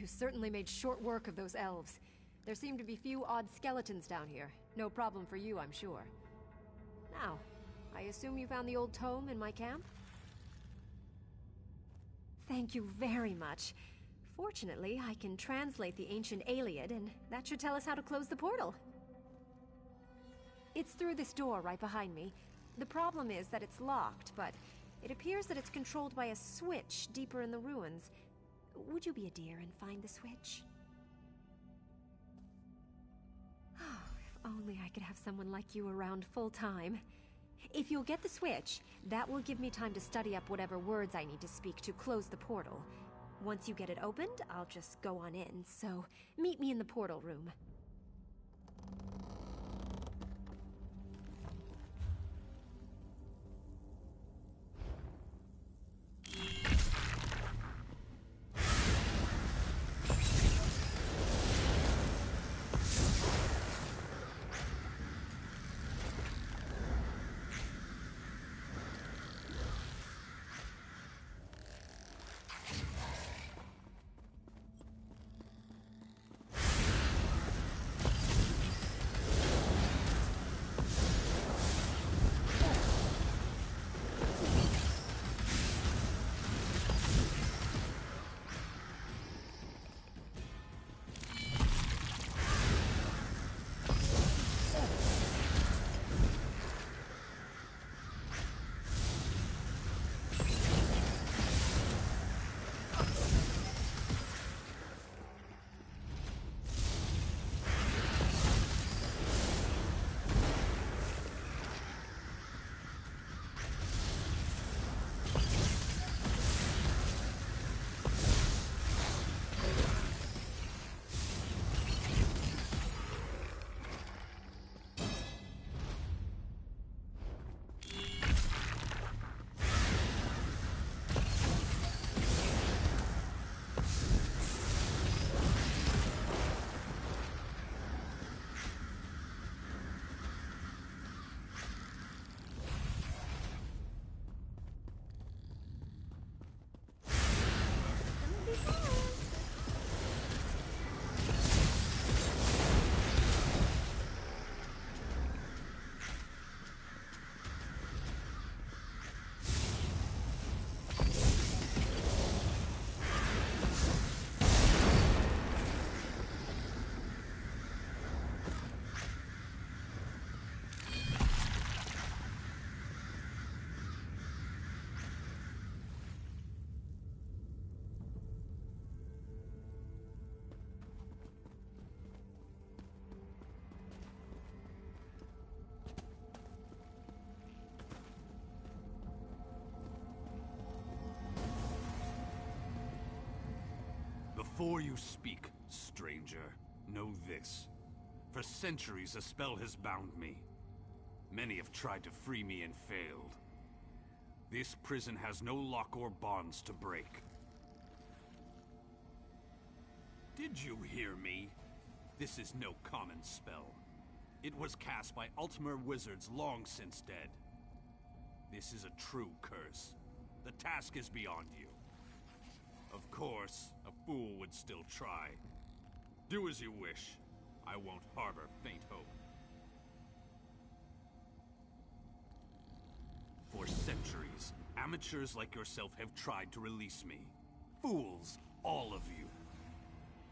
You certainly made short work of those elves. There seem to be few odd skeletons down here. No problem for you, I'm sure. Now, I assume you found the old tome in my camp? Thank you very much. Fortunately, I can translate the ancient Iliad, and that should tell us how to close the portal. It's through this door right behind me. The problem is that it's locked, but it appears that it's controlled by a switch deeper in the ruins. Would you be a dear and find the switch? Oh, if only I could have someone like you around full time. If you'll get the switch, that will give me time to study up whatever words I need to speak to close the portal. Once you get it opened, I'll just go on in, so meet me in the portal room. Before you speak, stranger, know this. For centuries, a spell has bound me. Many have tried to free me and failed. This prison has no lock or bonds to break. Did you hear me? This is no common spell. It was cast by Ultimate wizards long since dead. This is a true curse. The task is beyond you. Of course, a fool would still try. Do as you wish. I won't harbor faint hope. For centuries, amateurs like yourself have tried to release me. Fools, all of you.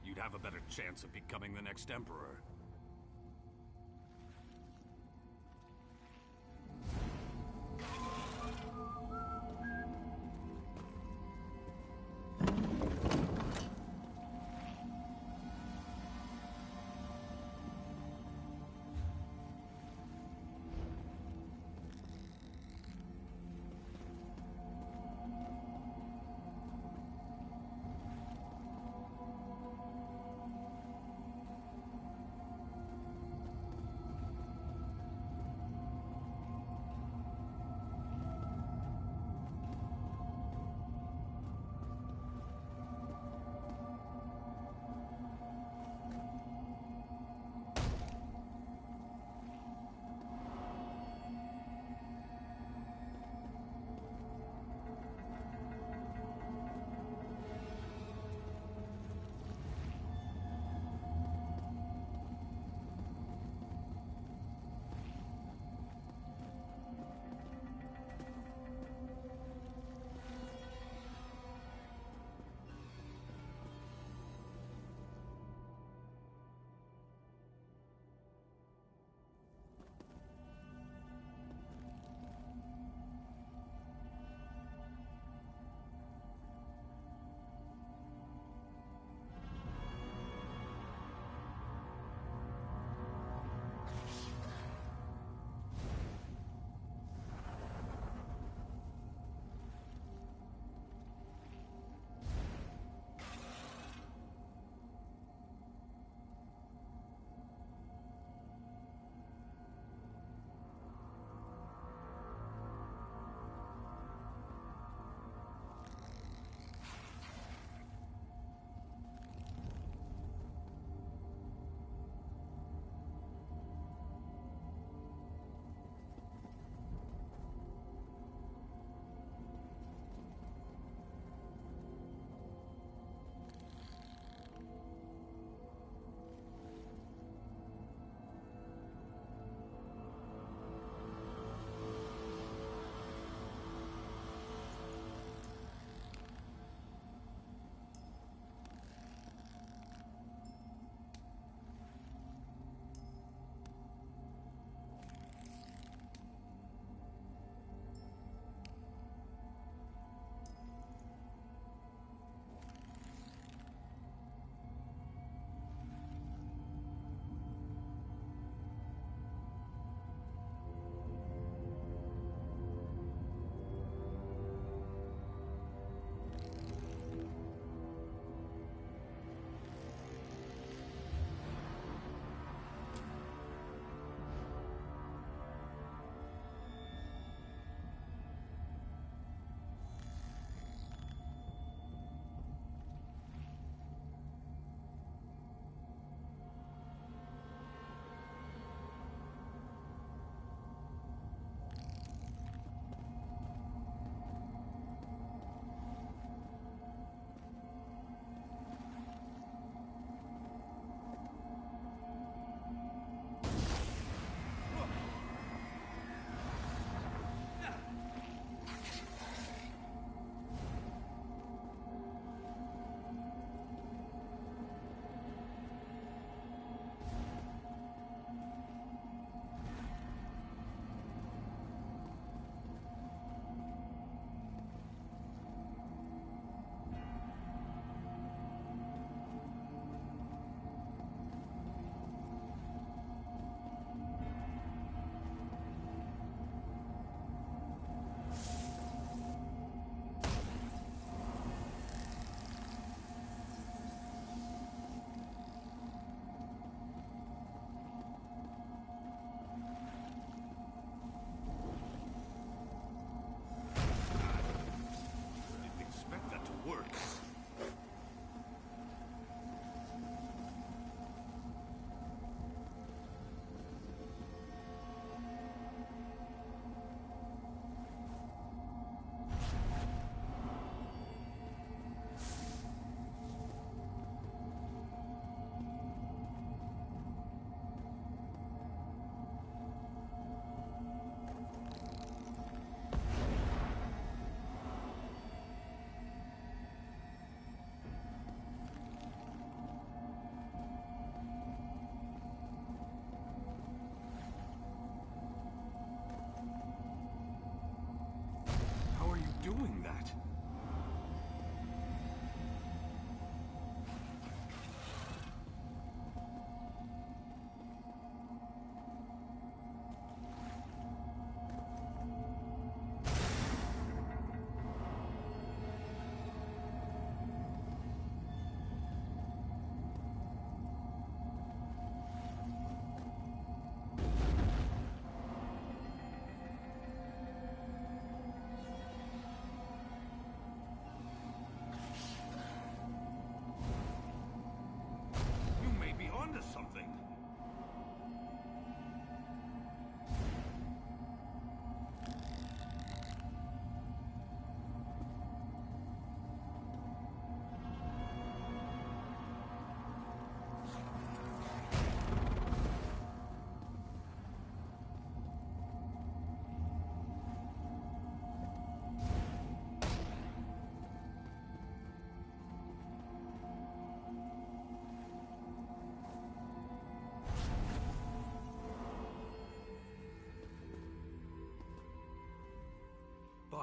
You'd have a better chance of becoming the next emperor.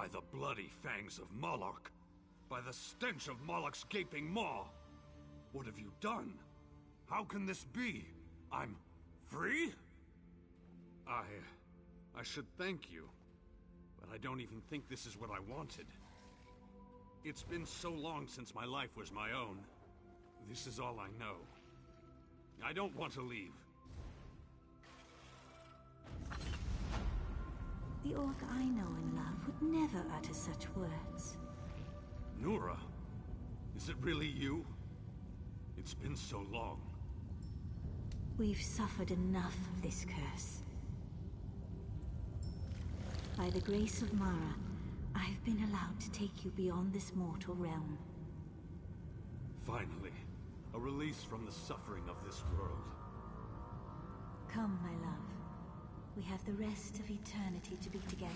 By the bloody fangs of Moloch! By the stench of Moloch's gaping maw! What have you done? How can this be? I'm free? I should thank you, but I don't even think this is what I wanted. It's been so long since my life was my own. This is all I know. I don't want to leave. The orc I know and love would never utter such words. Nura, is it really you? It's been so long. We've suffered enough of this curse. By the grace of Mara, I've been allowed to take you beyond this mortal realm. Finally, a release from the suffering of this world. Come, my love. We have the rest of eternity to be together.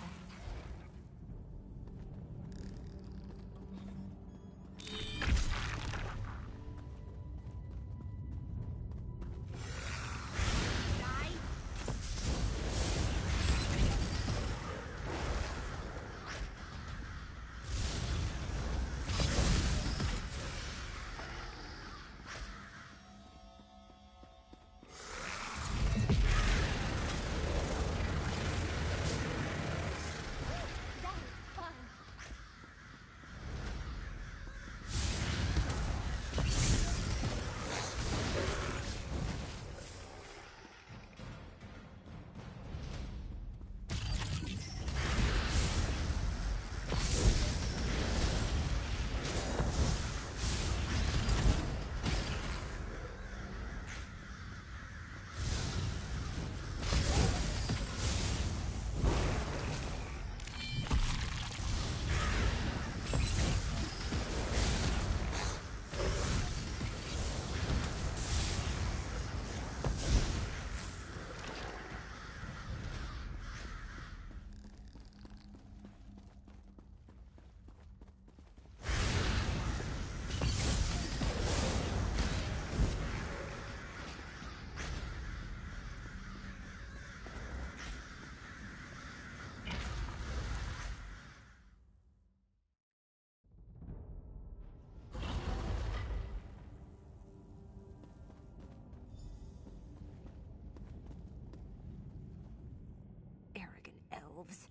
Elves.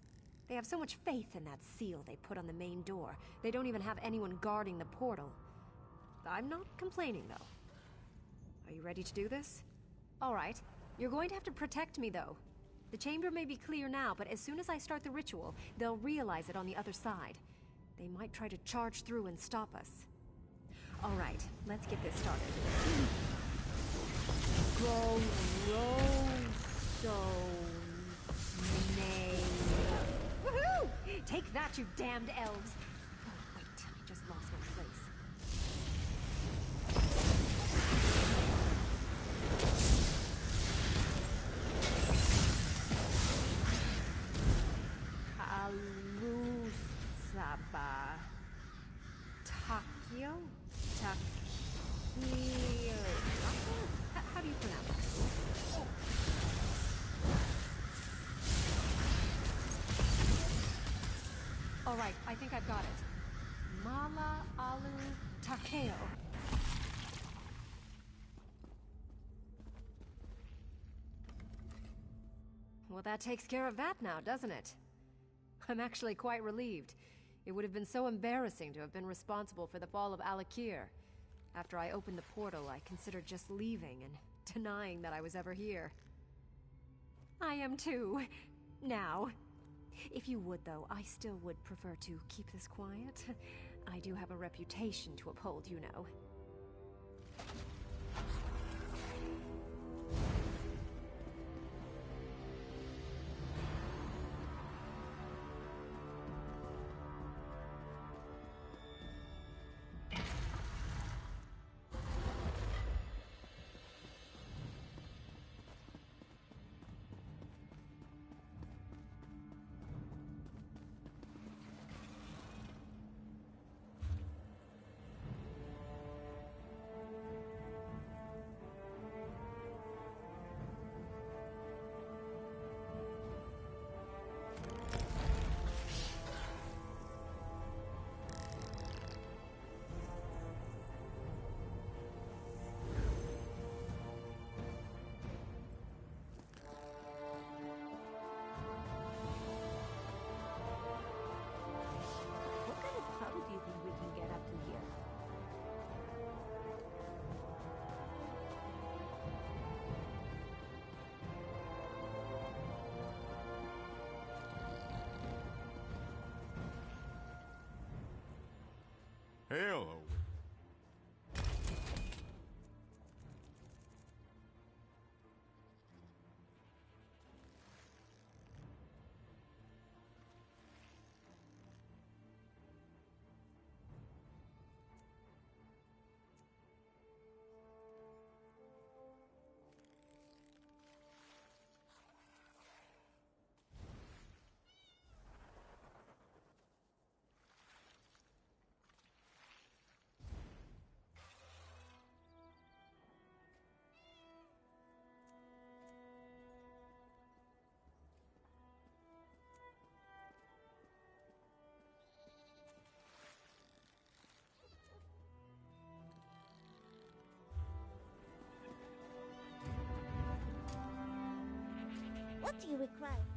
They have so much faith in that seal they put on the main door. They don't even have anyone guarding the portal. I'm not complaining, though. Are you ready to do this? All right. You're going to have to protect me, though. The chamber may be clear now, but as soon as I start the ritual, they'll realize it on the other side. They might try to charge through and stop us. All right, let's get this started. Go, Woohoo! Take that, you damned elves! Oh, wait, I just lost my place. Alusaba. Takio? Takio. How do you pronounce it? Oh. All right, I think I've got it. Mala Alu Takeo. Well, that takes care of that now, doesn't it? I'm actually quite relieved. It would have been so embarrassing to have been responsible for the fall of Alik'r. After I opened the portal, I considered just leaving and denying that I was ever here. I am too. Now. If you would, though, I still would prefer to keep this quiet. I do have a reputation to uphold, you know. hell away. What do you require?